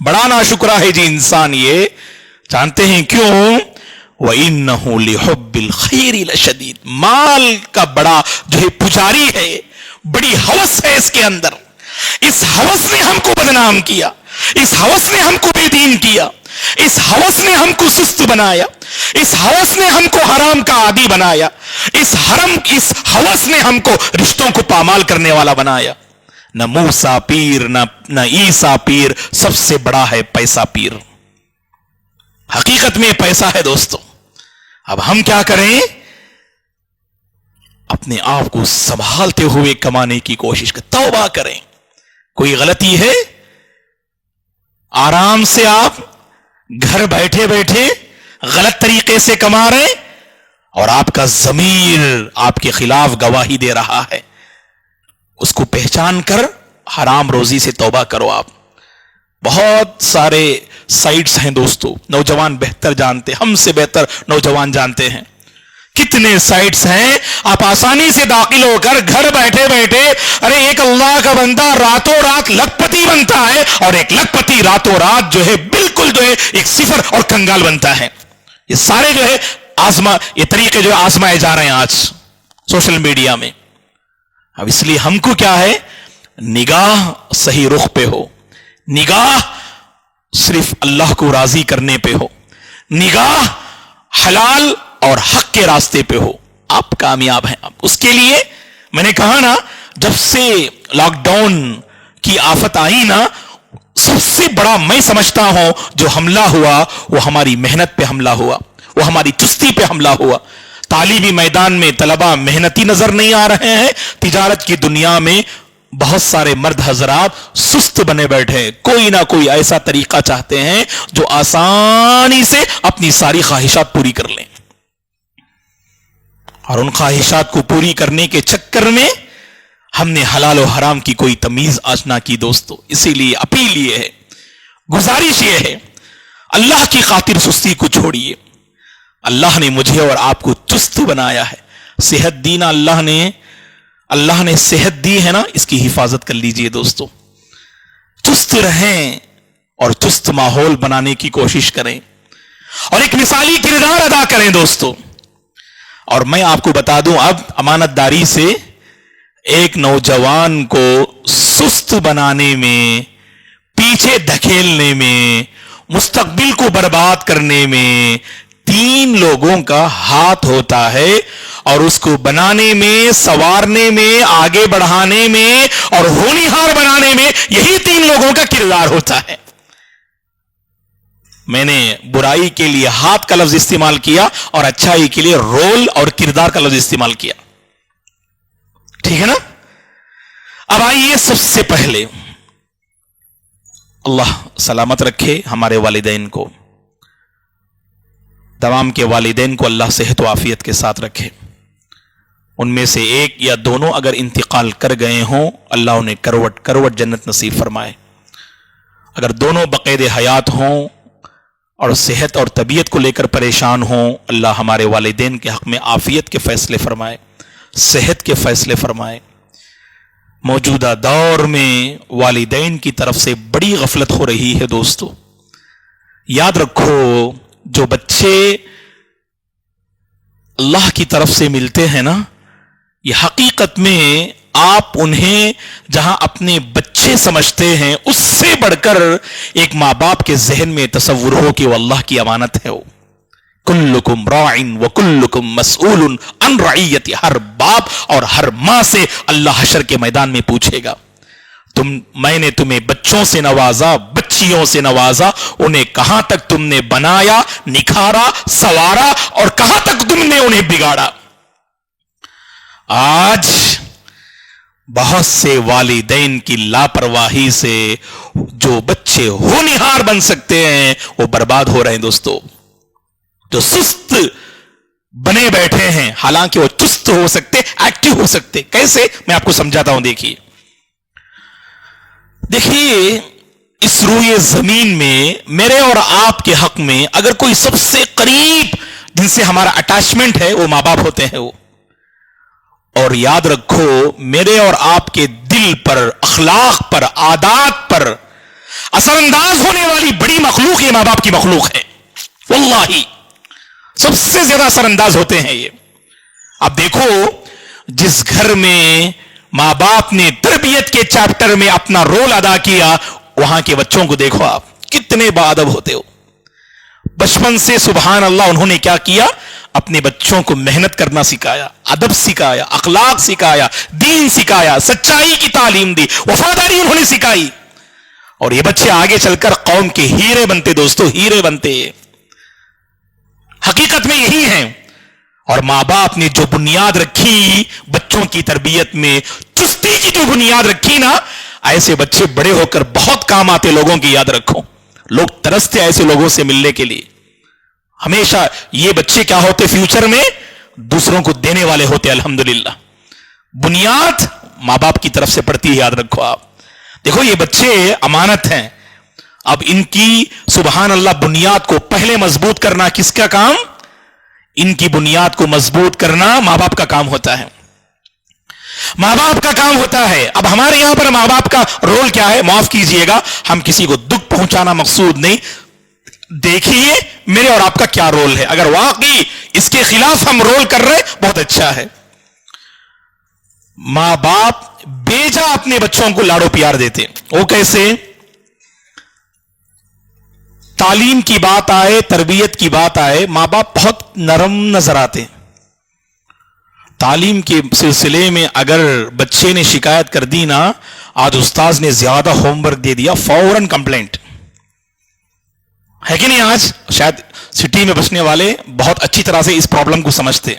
Speaker 2: بڑا ناشکرا ہے جی انسان. یہ جانتے ہیں کیوں؟ وَإِنَّهُ لِحُبِّ الْخَيْرِ لَشَدِيدٌ. مال کا بڑا جو ہے پجاری ہے, بڑی ہوس ہے اس کے اندر. اس ہوس نے ہم کو بدنام کیا, اس ہوس نے ہم کو بے دین کیا, اس ہوس نے ہم کو سست بنایا, اس ہوس نے ہم کو حرام کا عادی بنایا, اس ہوس نے ہم کو رشتوں کو پامال کرنے والا بنایا. نہ موسیٰ پیر نہ عیسیٰ پیر, سب سے بڑا ہے پیسہ پیر. حقیقت میں پیسہ ہے دوستو. اب ہم کیا کریں؟ اپنے آپ کو سنبھالتے ہوئے کمانے کی کوشش کریں, توبہ کریں. کوئی غلطی ہے؟ آرام سے آپ گھر بیٹھے بیٹھے غلط طریقے سے کما رہے ہیں اور آپ کا ضمیر آپ کے خلاف گواہی دے رہا ہے. اس کو پہچان کر حرام روزی سے توبہ کرو. آپ بہت سارے سائٹس ہیں دوستو, نوجوان بہتر جانتے, ہم سے بہتر نوجوان جانتے ہیں. کتنے سائٹس ہیں آپ آسانی سے داخل ہو کر گھر بیٹھے بیٹھے ارے ایک اللہ کا بندہ راتوں رات لکھپتی بنتا ہے اور ایک لکھپتی راتوں رات جو ہے بالکل جو ہے ایک صفر اور کنگال بنتا ہے. یہ سارے جو ہے یہ طریقے جو آزمائے جا رہے ہیں آج سوشل میڈیا میں. اب اس لیے ہم کو کیا ہے, نگاہ صحیح رخ پہ ہو, نگاہ صرف اللہ کو راضی کرنے پہ ہو, نگاہ حلال اور حق کے راستے پہ ہو, آپ کامیاب ہیں. اس کے لیے میں نے کہا نا, جب سے لاک ڈاؤن کی آفت آئی نا, سب سے بڑا میں سمجھتا ہوں جو حملہ ہوا وہ ہماری محنت پہ حملہ ہوا, وہ ہماری چستی پہ حملہ ہوا. تعلیمی میدان میں طلبہ محنتی نظر نہیں آ رہے ہیں, تجارت کی دنیا میں بہت سارے مرد حضرات سست بنے بیٹھے, کوئی نہ کوئی ایسا طریقہ چاہتے ہیں جو آسانی سے اپنی ساری خواہشات پوری کر لیں, اور ان خواہشات کو پوری کرنے کے چکر میں ہم نے حلال و حرام کی کوئی تمیز آج نہ کی دوستو. اسی لیے اپیل یہ ہے, گزارش یہ ہے, اللہ کی خاطر سستی کو چھوڑیے. اللہ نے مجھے اور آپ کو چست بنایا ہے, صحت دینا اللہ نے صحت دی ہے نا, اس کی حفاظت کر لیجئے دوستو. چست رہیں اور چست ماحول بنانے کی کوشش کریں اور ایک مثالی کردار ادا کریں دوستو. اور میں آپ کو بتا دوں, اب امانت داری سے ایک نوجوان کو سست بنانے میں, پیچھے دھکیلنے میں, مستقبل کو برباد کرنے میں 3 لوگوں کا ہاتھ ہوتا ہے, اور اس کو بنانے میں, سنوارنے میں, آگے بڑھانے میں اور ہونہار بنانے میں یہی 3 لوگوں کا کردار ہوتا ہے. میں نے برائی کے لیے ہاتھ کا لفظ استعمال کیا اور اچھائی کے لیے رول اور کردار کا لفظ استعمال کیا, ٹھیک ہے نا. اب آئیے, سب سے پہلے اللہ سلامت رکھے ہمارے والدین کو, تمام کے والدین کو اللہ صحت و عافیت کے ساتھ رکھے. ان میں سے ایک یا دونوں اگر انتقال کر گئے ہوں, اللہ انہیں کروٹ جنت نصیب فرمائے. اگر دونوں بقید حیات ہوں اور صحت اور طبیعت کو لے کر پریشان ہوں, اللہ ہمارے والدین کے حق میں عافیت کے فیصلے فرمائے, صحت کے فیصلے فرمائے. موجودہ دور میں والدین کی طرف سے بڑی غفلت ہو رہی ہے دوستو. یاد رکھو, جو بچے اللہ کی طرف سے ملتے ہیں نا, یہ حقیقت میں آپ انہیں جہاں اپنے بچے سمجھتے ہیں, اس سے بڑھ کر ایک ماں باپ کے ذہن میں تصور ہو کہ وہ اللہ کی امانت ہے. کلکم راعٍ وکلکم مسئول عن رعیتہ, ہر باپ اور ہر ماں سے اللہ حشر کے میدان میں پوچھے گا, میں نے تمہیں بچوں سے نوازا, بچیوں سے نوازا, انہیں کہاں تک تم نے بنایا, نکھارا, سوارا, اور کہاں تک تم نے انہیں بگاڑا. آج بہت سے والدین کی لاپرواہی سے جو بچے ہونہار بن سکتے ہیں وہ برباد ہو رہے ہیں دوستو. جو سست بنے بیٹھے ہیں, حالانکہ وہ چست ہو سکتے, ایکٹیو ہو سکتے. کیسے, میں آپ کو سمجھاتا ہوں. دیکھیے اس روئے زمین میں میرے اور آپ کے حق میں اگر کوئی سب سے قریب جن سے ہمارا اٹیچمنٹ ہے وہ ماں باپ ہوتے ہیں. اور یاد رکھو, میرے اور آپ کے دل پر, اخلاق پر, عادات پر اثر انداز ہونے والی بڑی مخلوق یہ ماں باپ کی مخلوق ہے. واللہ سب سے زیادہ اثر انداز ہوتے ہیں یہ. اب دیکھو, جس گھر میں ماں باپ نے تربیت کے چیپٹر میں اپنا رول ادا کیا, وہاں کے بچوں کو دیکھو آپ کتنے باادب ہوتے ہو. بچپن سے سبحان اللہ انہوں نے کیا کیا, اپنے بچوں کو محنت کرنا سکھایا, ادب سکھایا, اخلاق سکھایا, دین سکھایا, سچائی کی تعلیم دی, وفاداری انہوں نے سکھائی. اور یہ بچے آگے چل کر قوم کے ہیرے بنتے دوستو, ہیرے بنتے. حقیقت میں یہی ہیں. اور ماں باپ نے جو بنیاد رکھی بچوں کی تربیت میں, چستی کی جو بنیاد رکھی نا, ایسے بچے بڑے ہو کر بہت کام آتے. لوگوں کی یاد رکھو, لوگ ترستے ایسے لوگوں سے ملنے کے لیے. ہمیشہ یہ بچے کیا ہوتے فیوچر میں, دوسروں کو دینے والے ہوتے. الحمدللہ بنیاد ماں باپ کی طرف سے پڑتی ہے, یاد رکھو آپ. دیکھو یہ بچے امانت ہیں. اب ان کی سبحان اللہ بنیاد کو پہلے مضبوط کرنا کس کا کام, ان کی بنیاد کو مضبوط کرنا ماں باپ کا کام ہوتا ہے، ماں باپ کا کام ہوتا ہے۔ اب ہمارے یہاں پر ماں باپ کا رول کیا ہے؟ معاف کیجئے گا، ہم کسی کو دکھ پہنچانا مقصود نہیں، دیکھیے میرے اور آپ کا کیا رول ہے، اگر واقعی اس کے خلاف ہم رول کر رہے بہت اچھا ہے۔ ماں باپ بیجا اپنے بچوں کو لاڑو پیار دیتے، وہ کیسے؟ تعلیم کی بات آئے، تربیت کی بات آئے، ماں باپ بہت نرم نظر آتے۔ تعلیم کے سلسلے میں اگر بچے نے شکایت کر دی نا، آج استاذ نے زیادہ ہوم ورک دے دیا، فوراً کمپلینٹ ہے کہ نہیں؟ آج شاید سٹی میں بسنے والے بہت اچھی طرح سے اس پرابلم کو سمجھتے۔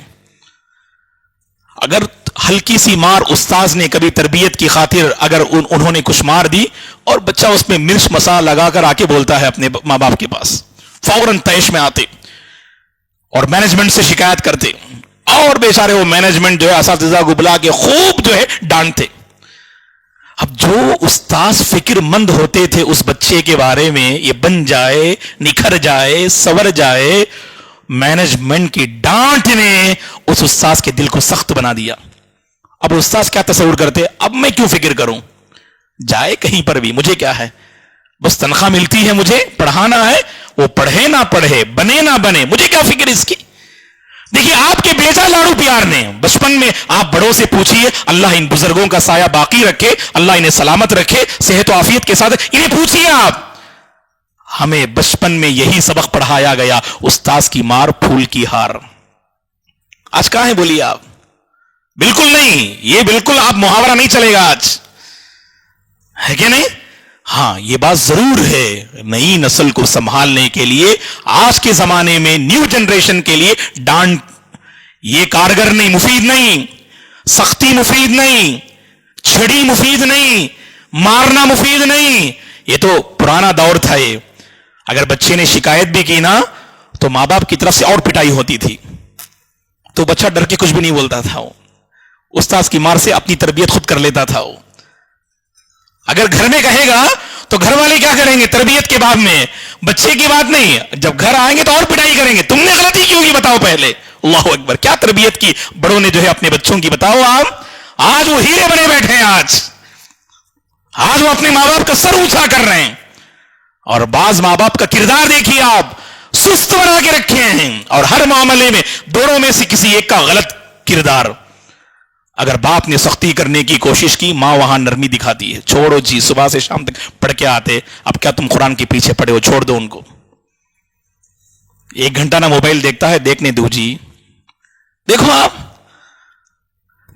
Speaker 2: اگر ہلکی سی مار استاذ نے کبھی تربیت کی خاطر اگر انہوں نے کچھ مار دی اور بچہ اس میں مرچ مسالہ لگا کر آ کے بولتا ہے اپنے ماں باپ کے پاس، فوراً طیش میں آتے اور مینجمنٹ سے شکایت کرتے، اور بیچارے وہ مینجمنٹ جو ہے اساتذہ کو بلا کے خوب جو ہے ڈانٹتے۔ اب جو استاذ فکر مند ہوتے تھے اس بچے کے بارے میں، یہ بن جائے، نکھر جائے، سور جائے، مینجمنٹ کی ڈانٹ نے اس استاذ کے دل کو سخت بنا دیا۔ اب استاذ کیا تصور کرتے؟ اب میں کیوں فکر کروں، جائے کہیں پر بھی، مجھے کیا ہے، بس تنخواہ ملتی ہے، مجھے پڑھانا ہے، وہ پڑھے نہ پڑھے، بنے نہ بنے، مجھے کیا فکر اس کی۔ دیکھیے آپ کے بیجا لاڑو پیار نے بچپن میں، آپ بڑوں سے پوچھئے، اللہ ان بزرگوں کا سایہ باقی رکھے، اللہ انہیں سلامت رکھے، صحت و عافیت کے ساتھ، انہیں پوچھئے آپ۔ ہمیں بچپن میں یہی سبق پڑھایا گیا، استاذ کی مار پھول کی ہار۔ آج کہاں ہے بولیے آپ؟ بالکل نہیں، یہ بالکل آپ محاورہ نہیں چلے گا آج، ہے کہ نہیں؟ ہاں یہ بات ضرور ہے، نئی نسل کو سنبھالنے کے لیے آج کے زمانے میں نیو جنریشن کے لیے ڈانٹ یہ کارگر نہیں، مفید نہیں، سختی مفید نہیں، چھڑی مفید نہیں، مارنا مفید نہیں، یہ تو پرانا دور تھا۔ یہ اگر بچے نے شکایت بھی کی نا تو ماں باپ کی طرف سے اور پٹائی ہوتی تھی، تو بچہ ڈر کے کچھ بھی نہیں بولتا تھا، وہ استاذ کی مار سے اپنی تربیت خود کر لیتا تھا۔ وہ اگر گھر میں کہے گا تو گھر والے کیا کریں گے؟ تربیت کے باب میں بچے کی بات نہیں، جب گھر آئیں گے تو اور پٹائی کریں گے، تم نے غلطی کیوں کی بتاؤ پہلے۔ اللہ اکبر، کیا تربیت کی بڑوں نے جو ہے اپنے بچوں کی، بتاؤ آپ۔ آج وہ ہیرے بنے بیٹھے ہیں، آج وہ اپنے ماں باپ کا سر اونچا کر رہے ہیں، اور بعض ماں باپ کا کردار دیکھیے آپ، سست بنا کے رکھے ہیں، اور ہر معاملے میں دونوں میں سے کسی ایک کا غلط کردار۔ اگر باپ نے سختی کرنے کی کوشش کی، ماں وہاں نرمی دکھاتی ہے، چھوڑو جی، صبح سے شام تک پڑھ کے آتے، اب کیا تم قرآن کے پیچھے پڑے ہو، چھوڑ دو ان کو، 1 گھنٹہ نہ موبائل دیکھتا ہے، دیکھنے دو جی۔ دیکھو آپ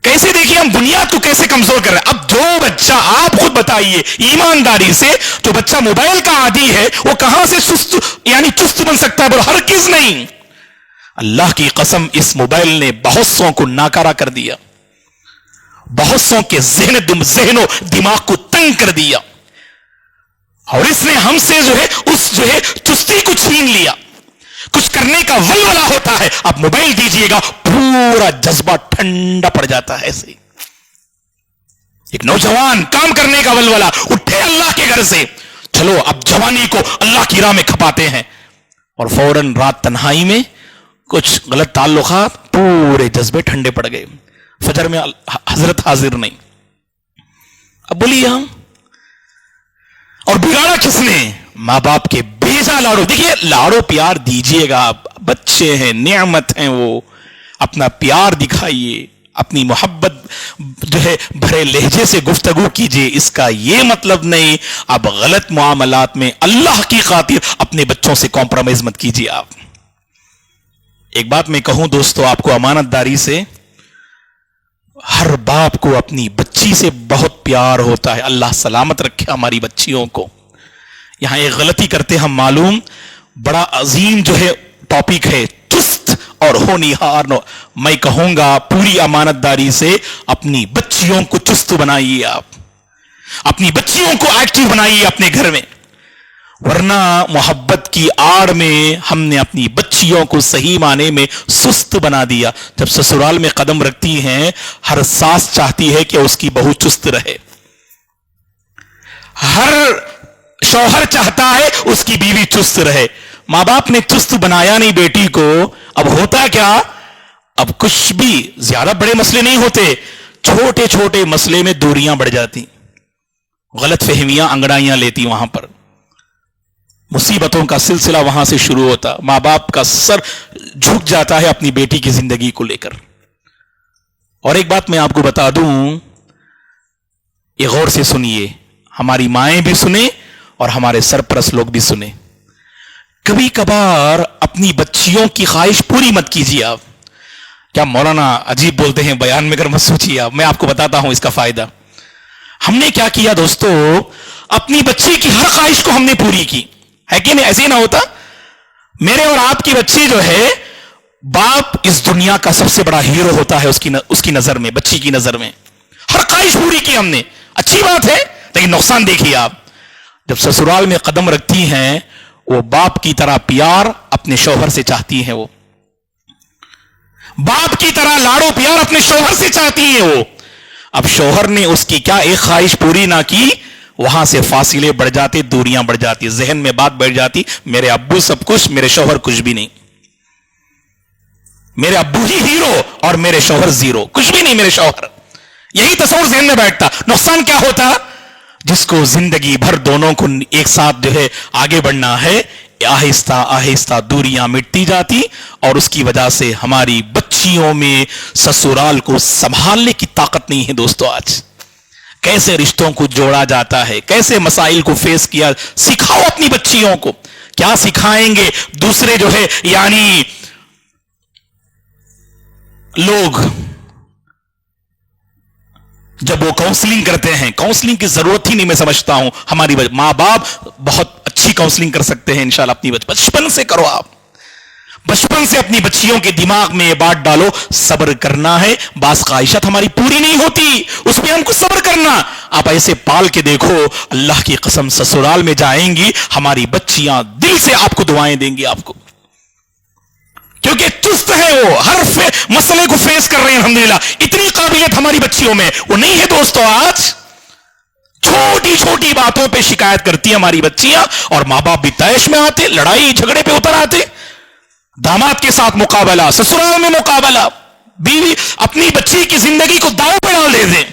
Speaker 2: کیسے، دیکھیے ہم بنیاد کو کیسے کمزور کر رہے ہیں۔ اب جو بچہ، آپ خود بتائیے ایمانداری سے، جو بچہ موبائل کا عادی ہے وہ کہاں سے چست بن سکتا ہے؟ بولو ہرگز نہیں۔ اللہ کی قسم، اس موبائل نے بہت سو کو ناکارہ کر دیا، بہت سو کے ذہن و دماغ کو تنگ کر دیا، اور اس نے ہم سے اس چستی کو چھین لیا۔ کچھ کرنے کا ولولہ ہوتا ہے، اب موبائل دیجئے گا، پورا جذبہ ٹھنڈا پڑ جاتا ہے۔ ایسے ایک نوجوان، کام کرنے کا ولولہ، اٹھے اللہ کے گھر سے، چلو اب جوانی کو اللہ کی راہ میں کھپاتے ہیں، اور فوراً رات تنہائی میں کچھ غلط تعلقات، پورے جذبے ٹھنڈے پڑ گئے، فجر میں حضرت حاضر نہیں۔ اب بولیے ہم، اور بگاڑا کس نے؟ ماں باپ کے بیجا لاڑو۔ دیکھیے لاڑو پیار دیجئے گا، بچے ہیں، نعمت ہیں، وہ اپنا پیار دکھائیے، اپنی محبت جو ہے بھرے لہجے سے گفتگو کیجئے، اس کا یہ مطلب نہیں اب غلط معاملات میں اللہ کی خاطر اپنے بچوں سے کمپرومائز مت کیجئے۔ آپ ایک بات میں کہوں دوستو آپ کو امانت داری سے، ہر باپ کو اپنی بچی سے بہت پیار ہوتا ہے، اللہ سلامت رکھے ہماری بچیوں کو۔ یہاں ایک غلطی کرتے ہم، معلوم بڑا عظیم جو ہے ٹاپک ہے، چست اور ہونہار۔ میں کہوں گا پوری امانت داری سے، اپنی بچیوں کو چست بنائیے، آپ اپنی بچیوں کو ایکٹیو بنائیے اپنے گھر میں، ورنہ محبت کی آڑ میں ہم نے اپنی بچیوں کو صحیح معنی میں سست بنا دیا۔ جب سسرال میں قدم رکھتی ہیں، ہر ساس چاہتی ہے کہ اس کی بہو چست رہے، ہر شوہر چاہتا ہے اس کی بیوی چست رہے۔ ماں باپ نے چست بنایا نہیں بیٹی کو، اب ہوتا کیا، اب کچھ بھی زیادہ بڑے مسئلے نہیں ہوتے، چھوٹے چھوٹے مسئلے میں دوریاں بڑھ جاتی، غلط فہمیاں انگڑائیاں لیتی، وہاں پر مصیبتوں کا سلسلہ وہاں سے شروع ہوتا، ماں باپ کا سر جھک جاتا ہے اپنی بیٹی کی زندگی کو لے کر۔ اور ایک بات میں آپ کو بتا دوں، یہ غور سے سنیے، ہماری مائیں بھی سنیں اور ہمارے سرپرست لوگ بھی سنیں، کبھی کبھار اپنی بچیوں کی خواہش پوری مت کیجیے آپ۔ کیا مولانا عجیب بولتے ہیں، بیان میں کر مت سوچیے آپ، میں آپ کو بتاتا ہوں اس کا فائدہ۔ ہم نے کیا کیا دوستو، اپنی بچی کی ہر خواہش کو ہم نے پوری کی، ہے کہ نہیں؟ ایسے ہی نہ ہوتا؟ میرے اور آپ کی بچی جو ہے، باپ اس دنیا کا سب سے بڑا ہیرو ہوتا ہے اس کی نظر میں، بچی کی نظر میں ہر خواہش پوری کی ہم نے، اچھی بات ہے، لیکن نقصان دیکھیے آپ، جب سسرال میں قدم رکھتی ہیں، وہ باپ کی طرح پیار اپنے شوہر سے چاہتی ہیں، وہ باپ کی طرح لاڑو پیار اپنے شوہر سے چاہتی ہیں وہ۔ اب شوہر نے اس کی کیا ایک خواہش پوری نہ کی، وہاں سے فاصلے بڑھ جاتے، دوریاں بڑھ جاتی، ذہن میں بات بڑھ جاتی، میرے ابو سب کچھ، میرے شوہر کچھ بھی نہیں، میرے ابو ہی ہیرو اور میرے شوہر زیرو، کچھ بھی نہیں میرے شوہر، یہی تصور ذہن میں بیٹھتا۔ نقصان کیا ہوتا، جس کو زندگی بھر دونوں کو ایک ساتھ جو ہے آگے بڑھنا ہے، آہستہ آہستہ دوریاں مٹتی جاتی، اور اس کی وجہ سے ہماری بچیوں میں سسرال کو سنبھالنے کی طاقت نہیں ہے دوستو۔ آج کیسے رشتوں کو جوڑا جاتا ہے، کیسے مسائل کو فیس کیا، سکھاؤ اپنی بچیوں کو، کیا سکھائیں گے دوسرے جو ہے یعنی لوگ جب وہ کاؤنسلنگ کرتے ہیں، کاؤنسلنگ کی ضرورت ہی نہیں، میں سمجھتا ہوں ہماری ماں باپ بہت اچھی کاؤنسلنگ کر سکتے ہیں انشاءاللہ، اپنی بچپن سے کرو، آپ بچپن سے اپنی بچیوں کے دماغ میں یہ بات ڈالو، صبر کرنا ہے، بعض خواہشات ہماری پوری نہیں ہوتی، اس پہ ہم کو صبر کرنا۔ آپ ایسے پال کے دیکھو، اللہ کی قسم سسرال میں جائیں گی، ہماری بچیاں دل سے آپ کو دعائیں دیں گی، آپ کو، کیونکہ چست ہے وہ، ہر مسئلے کو فیس کر رہے ہیں الحمدللہ، اتنی قابلیت ہماری بچیوں میں وہ نہیں ہے دوستو۔ آج چھوٹی چھوٹی باتوں پہ شکایت کرتی ہیں ہماری بچیاں، اور ماں باپ بھی طیش میں آتے، لڑائی جھگڑے پہ اتر آتے، داماد کے ساتھ مقابلہ، سسرال میں مقابلہ، بیوی اپنی بچی کی زندگی کو داؤ پہ ڈال دیتے۔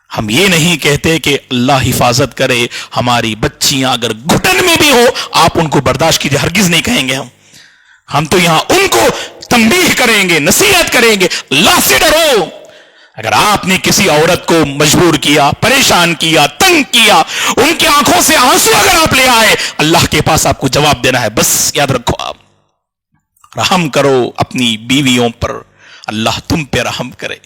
Speaker 2: ہم یہ نہیں کہتے کہ اللہ حفاظت کرے، ہماری بچیاں اگر گھٹن میں بھی ہو آپ ان کو برداشت کیجیے، ہرگز نہیں کہیں گے ہم تو یہاں ان کو تنبیہ کریں گے، نصیحت کریں گے، اللہ سے ڈرو۔ اگر آپ نے کسی عورت کو مجبور کیا، پریشان کیا، تنگ کیا، ان کی آنکھوں سے آنسو اگر آپ لے آئے، اللہ کے پاس آپ کو جواب دینا ہے، بس یاد رکھو، آپ رحم کرو اپنی بیویوں پر، اللہ تم پہ رحم کرے،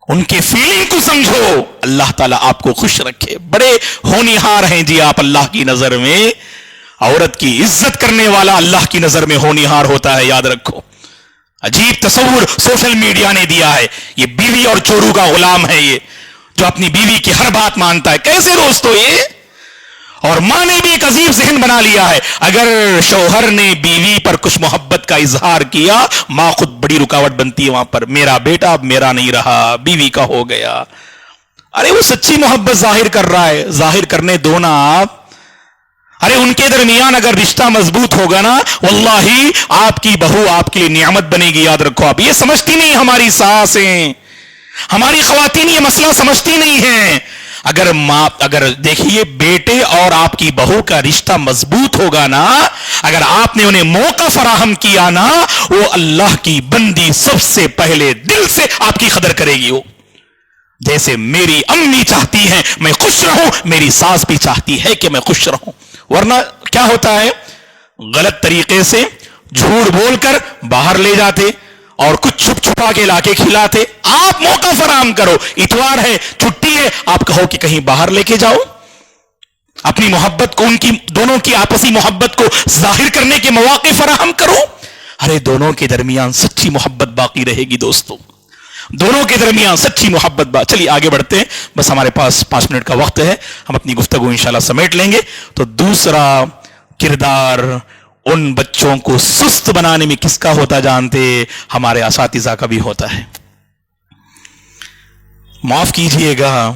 Speaker 2: ان کے فیلنگ کو سمجھو، اللہ تعالیٰ آپ کو خوش رکھے۔ بڑے ہونہار ہیں جی آپ اللہ کی نظر میں، عورت کی عزت کرنے والا اللہ کی نظر میں ہونہار ہوتا ہے، یاد رکھو۔ عجیب تصور سوشل میڈیا نے دیا ہے، یہ بیوی اور چورو کا غلام ہے، یہ جو اپنی بیوی کی ہر بات مانتا ہے، کیسے دوستو یہ؟ اور ماں نے بھی ایک عجیب ذہن بنا لیا ہے، اگر شوہر نے بیوی پر کچھ محبت کا اظہار کیا، ماں خود بڑی رکاوٹ بنتی ہے وہاں پر، میرا بیٹا اب میرا نہیں رہا، بیوی کا ہو گیا۔ ارے وہ سچی محبت ظاہر کر رہا ہے، ظاہر کرنے دو نا آپ۔ ارے ان کے درمیان اگر رشتہ مضبوط ہوگا نا، واللہ آپ کی بہو آپ کے لیے نعمت بنے گی، یاد رکھو۔ آپ یہ سمجھتی نہیں ہماری ساسیں، ہماری خواتین یہ مسئلہ سمجھتی نہیں ہیں۔ اگر دیکھیے بیٹے اور آپ کی بہو کا رشتہ مضبوط ہوگا نا، اگر آپ نے انہیں موقع فراہم کیا نا، وہ اللہ کی بندی سب سے پہلے دل سے آپ کی قدر کرے گی۔ وہ جیسے میری امی چاہتی ہیں میں خوش رہوں، میری ساس بھی چاہتی ہے کہ میں خوش رہوں، ورنہ کیا ہوتا ہے، غلط طریقے سے جھوٹ بول کر باہر لے جاتے اور کچھ چھپ چھپا کے لا کے کھلاتے۔ آپ موقع فراہم کرو، اتوار ہے، چھٹی ہے، آپ کہو کہ کہیں باہر لے کے جاؤ، اپنی محبت کو، ان کی دونوں کی آپسی محبت کو ظاہر کرنے کے مواقع فراہم کرو۔ ارے دونوں کے درمیان سچی محبت باقی رہے گی دوستو، دونوں کے درمیان سچی محبت چلیے آگے بڑھتے ہیں، بس ہمارے پاس 5 منٹ کا وقت ہے، ہم اپنی گفتگو انشاءاللہ سمیٹ لیں گے۔ تو دوسرا کردار ان بچوں کو سست بنانے میں کس کا ہوتا جانتے؟ ہمارے اساتذہ کا بھی ہوتا ہے۔ معاف کیجئے گا،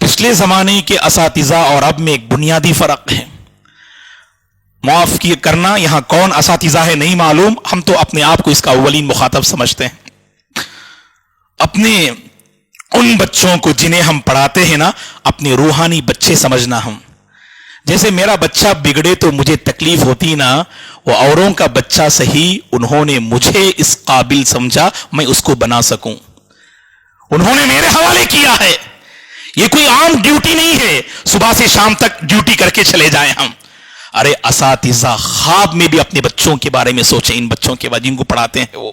Speaker 2: پچھلے زمانے کے اساتذہ اور اب میں ایک بنیادی فرق ہے۔ معاف کی کرنا یہاں کون اساتذہ ہے نہیں معلوم، ہم تو اپنے آپ کو اس کا اولین مخاطب سمجھتے ہیں. اپنے ان بچوں کو جنہیں ہم پڑھاتے ہیں نا اپنے روحانی بچے سمجھنا. ہم جیسے میرا بچہ بگڑے تو مجھے تکلیف ہوتی نا، وہ اوروں کا بچہ صحیح، انہوں نے مجھے اس قابل سمجھا میں اس کو بنا سکوں، انہوں نے میرے حوالے کیا ہے. یہ کوئی عام ڈیوٹی نہیں ہے صبح سے شام تک ڈیوٹی کر کے چلے جائیں ہم. ارے اساتذہ خواب میں بھی اپنے بچوں کے بارے میں سوچیں، ان بچوں کے بارے جن کو پڑھاتے ہیں. وہ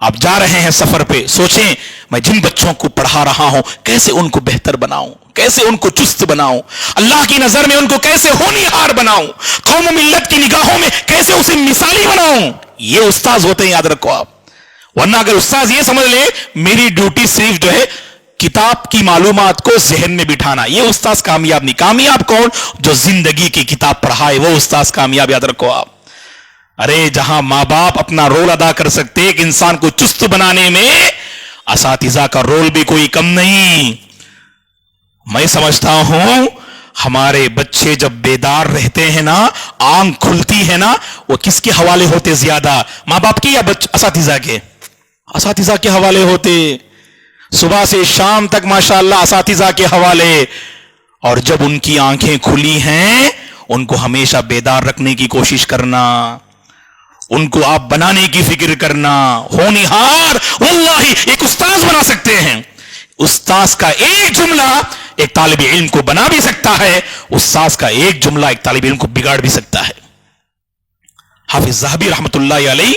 Speaker 2: آپ جا رہے ہیں سفر پہ، سوچیں میں جن بچوں کو پڑھا رہا ہوں کیسے ان کو بہتر بناؤں، کیسے ان کو چست بناؤں، اللہ کی نظر میں ان کو کیسے ہونہار بناؤں، قوم و ملت کی نگاہوں میں کیسے اسے مثالی بناؤں. یہ استاذ ہوتے ہیں، یاد رکھو آپ. ورنہ اگر استاذ یہ سمجھ لے میری ڈیوٹی صرف جو ہے کتاب کی معلومات کو ذہن میں بٹھانا، یہ استاذ کامیاب نہیں. کامیاب کون؟ جو زندگی کی کتاب پڑھائے، وہ استاذ کامیاب. یاد رکھو آپ. ارے جہاں ماں باپ اپنا رول ادا کر سکتے ایک انسان کو چست بنانے میں، اساتذہ کا رول بھی کوئی کم نہیں. میں سمجھتا ہوں ہمارے بچے جب بیدار رہتے ہیں نا، آنکھ کھلتی ہے نا، وہ کس کے حوالے ہوتے زیادہ، ماں باپ کی یا اساتذہ کے؟ اساتذہ کے حوالے ہوتے. صبح سے شام تک ماشاءاللہ اساتذہ کے حوالے. اور جب ان کی آنکھیں کھلی ہیں ان کو ہمیشہ بیدار رکھنے کی کوشش کرنا، ان کو آپ بنانے کی فکر کرنا. ہونہار واللہ ایک استاذ بنا سکتے ہیں. استاذ کا ایک جملہ ایک طالب علم کو بنا بھی سکتا ہے، استاذ کا ایک جملہ ایک طالب علم کو بگاڑ بھی سکتا ہے. حافظ ذہبی رحمت اللہ علیہ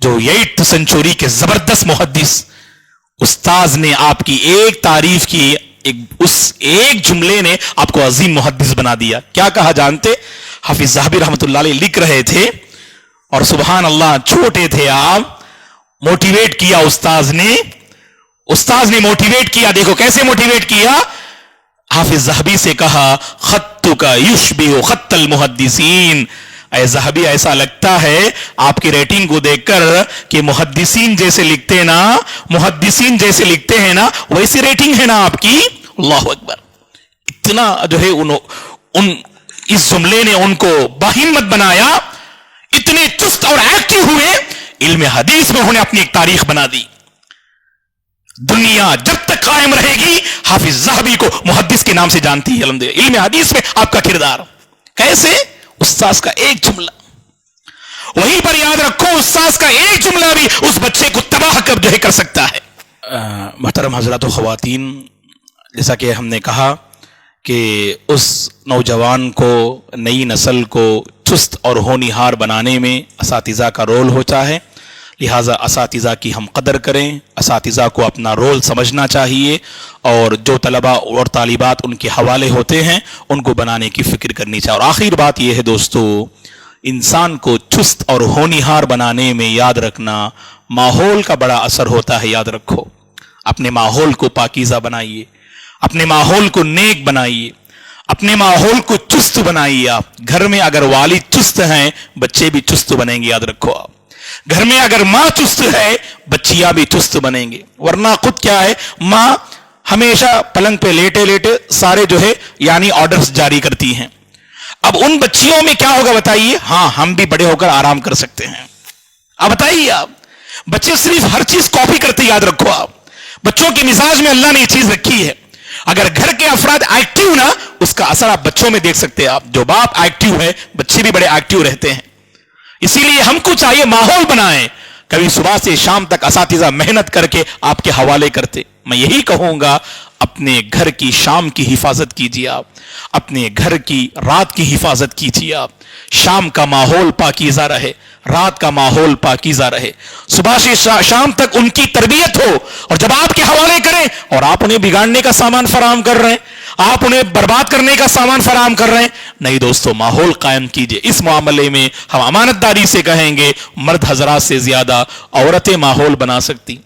Speaker 2: جو 8th سنچری کے زبردست محدث، استاذ نے آپ کی ایک تعریف کی، اس ایک جملے نے آپ کو عظیم محدث بنا دیا. کیا کہا جانتے؟ حافظ ذہبی رحمت اللہ علیہ لکھ رہے تھے اور سبحان اللہ چھوٹے تھے آپ، موٹیویٹ کیا استاذ نے موٹیویٹ کیا. دیکھو کیسے موٹیویٹ کیا. حافظ ذہبی سے کہا خطک یشبہ خط المحدثین. اے ذہبی ایسا لگتا ہے آپ کی ریٹنگ کو دیکھ کر کہ محدثین جیسے لکھتے ہیں نا ویسی ریٹنگ ہے نا آپ کی. اللہ اکبر. اتنا جو ہے اس جملے نے ان کو باہمت بنایا، اتنے چست اور ایکٹیو ہوئے، علم حدیث میں انہوں نے اپنی ایک تاریخ بنا دی. دنیا جب تک قائم رہے گی حافظ ذہبی کو محدث کے نام سے جانتی ہے. الحمدللہ علم حدیث میں آپ کا کردار کیسے؟ استاذ کا ایک جملہ. وہیں پر یاد رکھو استاذ کا ایک جملہ بھی اس بچے کو تباہ کر سکتا ہے. محترم حضرات و خواتین، جیسا کہ ہم نے کہا کہ اس نوجوان کو، نئی نسل کو چست اور ہونہار بنانے میں اساتذہ کا رول ہوتا ہے. لہٰذا اساتذہ کی ہم قدر کریں، اساتذہ کو اپنا رول سمجھنا چاہیے، اور جو طلبہ اور طالبات ان کے حوالے ہوتے ہیں ان کو بنانے کی فکر کرنی چاہیے. اور آخر بات یہ ہے دوستو، انسان کو چست اور ہونہار بنانے میں یاد رکھنا ماحول کا بڑا اثر ہوتا ہے. یاد رکھو اپنے ماحول کو پاکیزہ بنائیے، اپنے ماحول کو نیک بنائیے، اپنے ماحول کو چست بنائیے. آپ گھر میں اگر والد چست ہیں بچے بھی چست بنیں گے. یاد رکھو آپ گھر میں اگر ماں چست ہے بچیاں بھی چست بنیں گے. ورنہ خود کیا ہے، ماں ہمیشہ پلنگ پہ لیٹے لیٹے سارے جو ہے یعنی آرڈرز جاری کرتی ہیں. اب ان بچیوں میں کیا ہوگا بتائیے؟ ہاں ہم بھی بڑے ہو کر آرام کر سکتے ہیں. اب بتائیے آپ، بچے صرف ہر چیز کاپی کرتے. یاد رکھو آپ بچوں کے مزاج میں اللہ نے یہ چیز رکھی ہے. اگر گھر کے افراد ایکٹیو نا، اس کا اثر آپ بچوں میں دیکھ سکتے ہیں. آپ جو باپ ایکٹیو ہے بچے بھی بڑے ایکٹیو رہتے ہیں. اسی لیے ہم کو چاہیے ماحول بنائیں. کبھی صبح سے شام تک اساتذہ محنت کر کے آپ کے حوالے کرتے. میں یہی کہوں گا اپنے گھر کی شام کی حفاظت کیجیے، آپ اپنے گھر کی رات کی حفاظت کیجیے. آپ شام کا ماحول پاکیزہ رہے، رات کا ماحول پاکیزہ رہے، صبح سے شام تک ان کی تربیت ہو. اور جب آپ کے حوالے کریں اور آپ انہیں بگاڑنے کا سامان فراہم کر رہے ہیں، آپ انہیں برباد کرنے کا سامان فراہم کر رہے ہیں، نہیں دوستو ماحول قائم کیجئے. اس معاملے میں ہم امانت داری سے کہیں گے مرد حضرات سے زیادہ عورتیں ماحول بنا سکتی،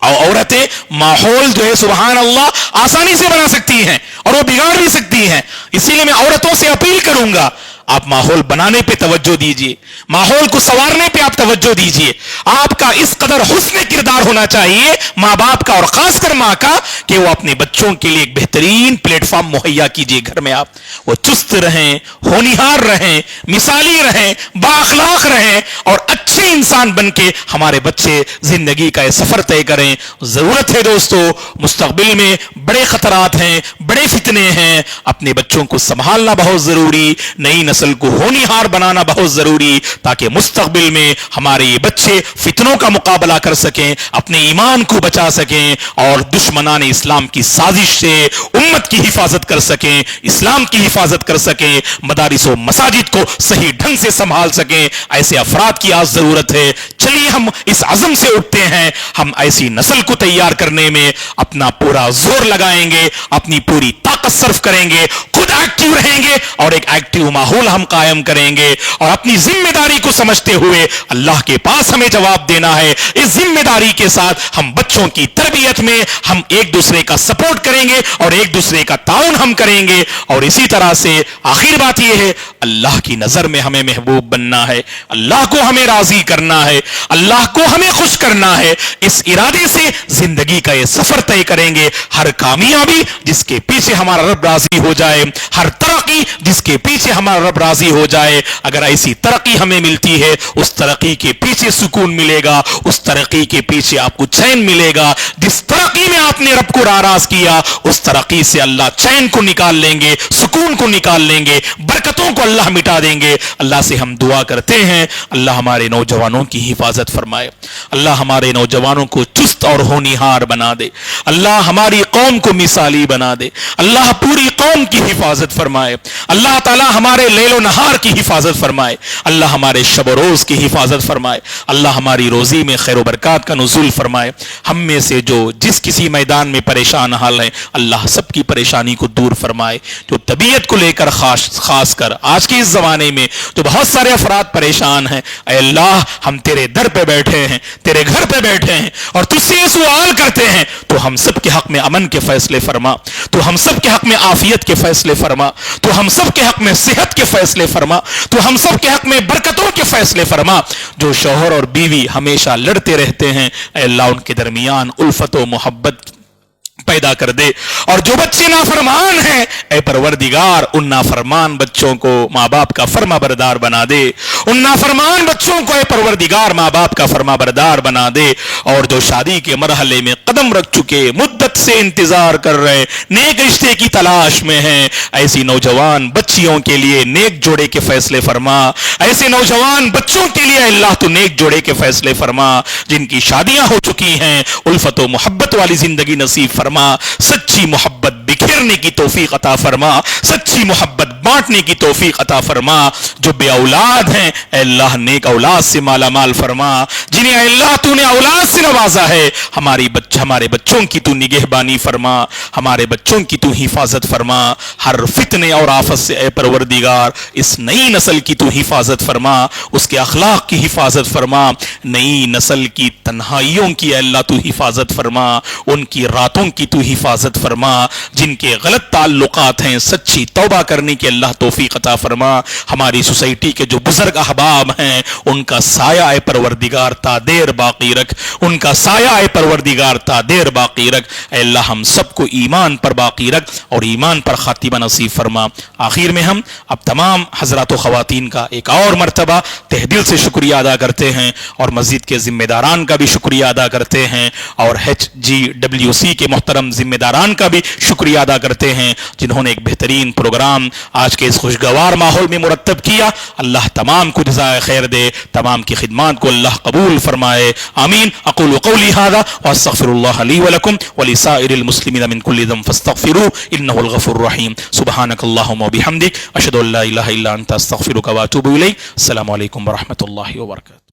Speaker 2: اور عورتیں ماحول جو ہے سبحان اللہ آسانی سے بنا سکتی ہیں اور وہ بگاڑ بھی سکتی ہیں. اسی لیے میں عورتوں سے اپیل کروں گا آپ ماحول بنانے پہ توجہ دیجئے, ماحول کو سنوارنے پہ آپ توجہ دیجئے. آپ کا اس قدر حسن کردار ہونا چاہیے ماں باپ کا, اور خاص کر ماں کا, کہ وہ اپنے بچوں کے لیے ایک بہترین پلیٹ فارم مہیا کیجئے گھر میں. آپ وہ چست رہیں, ہونہار رہیں, مثالی رہیں, بااخلاق رہیں, اور اچھے انسان بن کے ہمارے بچے زندگی کا یہ سفر طے کریں. ضرورت ہے دوستو, مستقبل میں بڑے خطرات ہیں, بڑے فتنے ہیں, اپنے بچوں کو سنبھالنا بہت ضروری, نئی نسل کو ہونہار بنانا بہت ضروری, تاکہ مستقبل میں ہمارے یہ بچے فتنوں کا مقابلہ کر سکیں, اپنے ایمان کو بچا سکیں, اور دشمنان اسلام کی سازش سے امت کی حفاظت کر سکیں, اسلام کی حفاظت کر سکیں, مدارس و مساجد کو صحیح ڈھنگ سے سنبھال سکیں. ایسے افراد کی آج ضرورت ہے. چلیے ہم اس عزم سے اٹھتے ہیں, ہم ایسی نسل کو تیار کرنے میں اپنا پورا زور لگائیں گے, اپنی پوری طاقت صرف کریں گے, خود ایکٹیو رہیں گے, اور ایک ایکٹیو ماحول ہم قائم کریں گے, اور اپنی ذمہ داری کو سمجھتے ہوئے اللہ کے پاس ہمیں جواب دینا ہے. اس ذمہ داری کے ساتھ ہم بچوں کی تربیت میں ہم ایک دوسرے کا سپورٹ کریں گے, اور ایک دوسرے کا تعاون ہم کریں گے. اور اسی طرح سے آخر بات یہ ہے, اللہ کی نظر میں ہمیں محبوب بننا ہے, اللہ کو ہمیں راضی کرنا ہے, اللہ کو ہمیں خوش کرنا ہے. اس ارادے سے زندگی کا یہ سفر طے کریں گے. ہر کامیابی جس کے پیچھے ہمارا رب راضی ہو جائے, ہر ترقی جس کے پیچھے ہمارا رب راضی ہو جائے, اگر ایسی ترقی ہمیں ملتی ہے, اس ترقی کے پیچھے سکون ملے گا, اس ترقی کے پیچھے آپ کو چین ملے گا. جس ترقی میں آپ نے رب کو ناراض کیا, اس ترقی سے اللہ چین کو نکال لیں گے, سکون کو نکال لیں گے, برکتوں کو اللہ مٹا دیں گے. اللہ سے ہم دعا کرتے ہیں, اللہ ہمارے نوجوانوں کی حفاظت فرمائے, اللہ ہمارے نوجوانوں کو چست اور ہونہار بنا دے, اللہ ہماری قوم کو مثالی بنا دے, اللہ پوری قوم کی حفاظت فرمائے, اللہ تعالی ہمارے لیل و نہار کی حفاظت فرمائے, اللہ ہمارے شب و روز کی حفاظت فرمائے, اللہ ہماری روزی میں خیر و برکات کا نزول فرمائے. ہم میں سے جو جس کسی میدان میں پریشان حال ہیں, اللہ سب کی پریشانی کو دور فرمائے. جو طبیعت کو لے کر خاص کر آج کے اس زمانے میں جو بہت سارے افراد پریشان ہیں, اے اللہ ہم تیرے در پہ بیٹھے ہیں, تیرے گھر پہ بیٹھے ہیں, اور تجھ سے یہ سوال کرتے ہیں, تو ہم سب کے حق میں امن کے فیصلے فرما, تو ہم سب کے حق میں عافیت کے فیصلے فرما, تو ہم سب کے حق میں صحت کے فیصلے فرما, تو ہم سب کے حق میں برکتوں کے فیصلے فرما. جو شوہر اور بیوی ہمیشہ لڑتے رہتے ہیں, اے اللہ ان کے درمیان الفت و محبت پیدا کر دے. اور جو بچے نافرمان ہیں, اے پروردگار ان نافرمان بچوں کو ماں باپ کا فرما بردار بنا دے, ان نافرمان بچوں کو اے پروردگار ماں باپ کا فرما بردار بنا دے. اور جو شادی کے مرحلے میں قدم رکھ چکے, مدت سے انتظار کر رہے, نیک رشتے کی تلاش میں ہیں, ایسی نوجوان بچیوں کے لیے نیک جوڑے کے فیصلے فرما, ایسے نوجوان بچوں کے لیے اللہ تو نیک جوڑے کے فیصلے فرما, جن کی شادیاں ہو چکی ہیں الفت و محبت والی زندگی نصیب فرما, سچی محبت بکھیرنے کی توفیق عطا فرما, سچی محبت بانٹنے کی توفیق عطا فرما. جو بے اولاد ہیں, اے اللہ نیک اولاد سے مالا مال فرما, جنہیں اے اللہ تو نے اولاد سے نوازا ہے, ہمارے بچوں کی تو نگہبانی فرما, ہمارے بچوں کی تو حفاظت فرما. ہر فتنے اور آفت سے اے پروردگار اس نئی نسل کی تو حفاظت فرما, اس کے اخلاق کی حفاظت فرما, نئی نسل کی تنہائیوں کی اے اللہ تو حفاظت فرما, ان کی راتوں کی تو حفاظت فرما, جن کے غلط تعلقات ہیں سچی توبہ کرنے کی اللہ توفیق عطا فرما. ہماری سوسائٹی کے جو بزرگ احباب ہیں ان کا سایہ اے پروردگار تا دیر باقی رکھ, ان کا سایہ اے پروردگار تا دیر باقی رکھ. اے اللہ ہم سب کو ایمان پر باقی رکھ اور ایمان پر خاتمہ نصیب فرما. آخر میں ہم اب تمام حضرات و خواتین کا ایک اور مرتبہ تہ دل سے شکریہ ادا کرتے ہیں, اور مسجد کے ذمہ داران کا بھی شکریہ ادا کرتے ہیں, اور HGWC کے محترم ذمہ داران کا بھی شکریہ ادا کرتے ہیں, جنہوں نے ایک بہترین پروگرام آج کے اس خوشگوار ماحول میں مرتب کیا. اللہ تمام کو جزائے خیر دے, تمام کی خدمات کو اللہ قبول فرمائے, آمین. اقول قولی هذا واستغفر الله لي ولكم ولسائر المسلمين من كل ذنب فاستغفروه انه الغفور الرحيم. سبحانك اللهم وبحمدك اشهد ان لا اله الا انت استغفرك واتوب اليك. السلام علیکم ورحمۃ اللہ وبرکاتہ.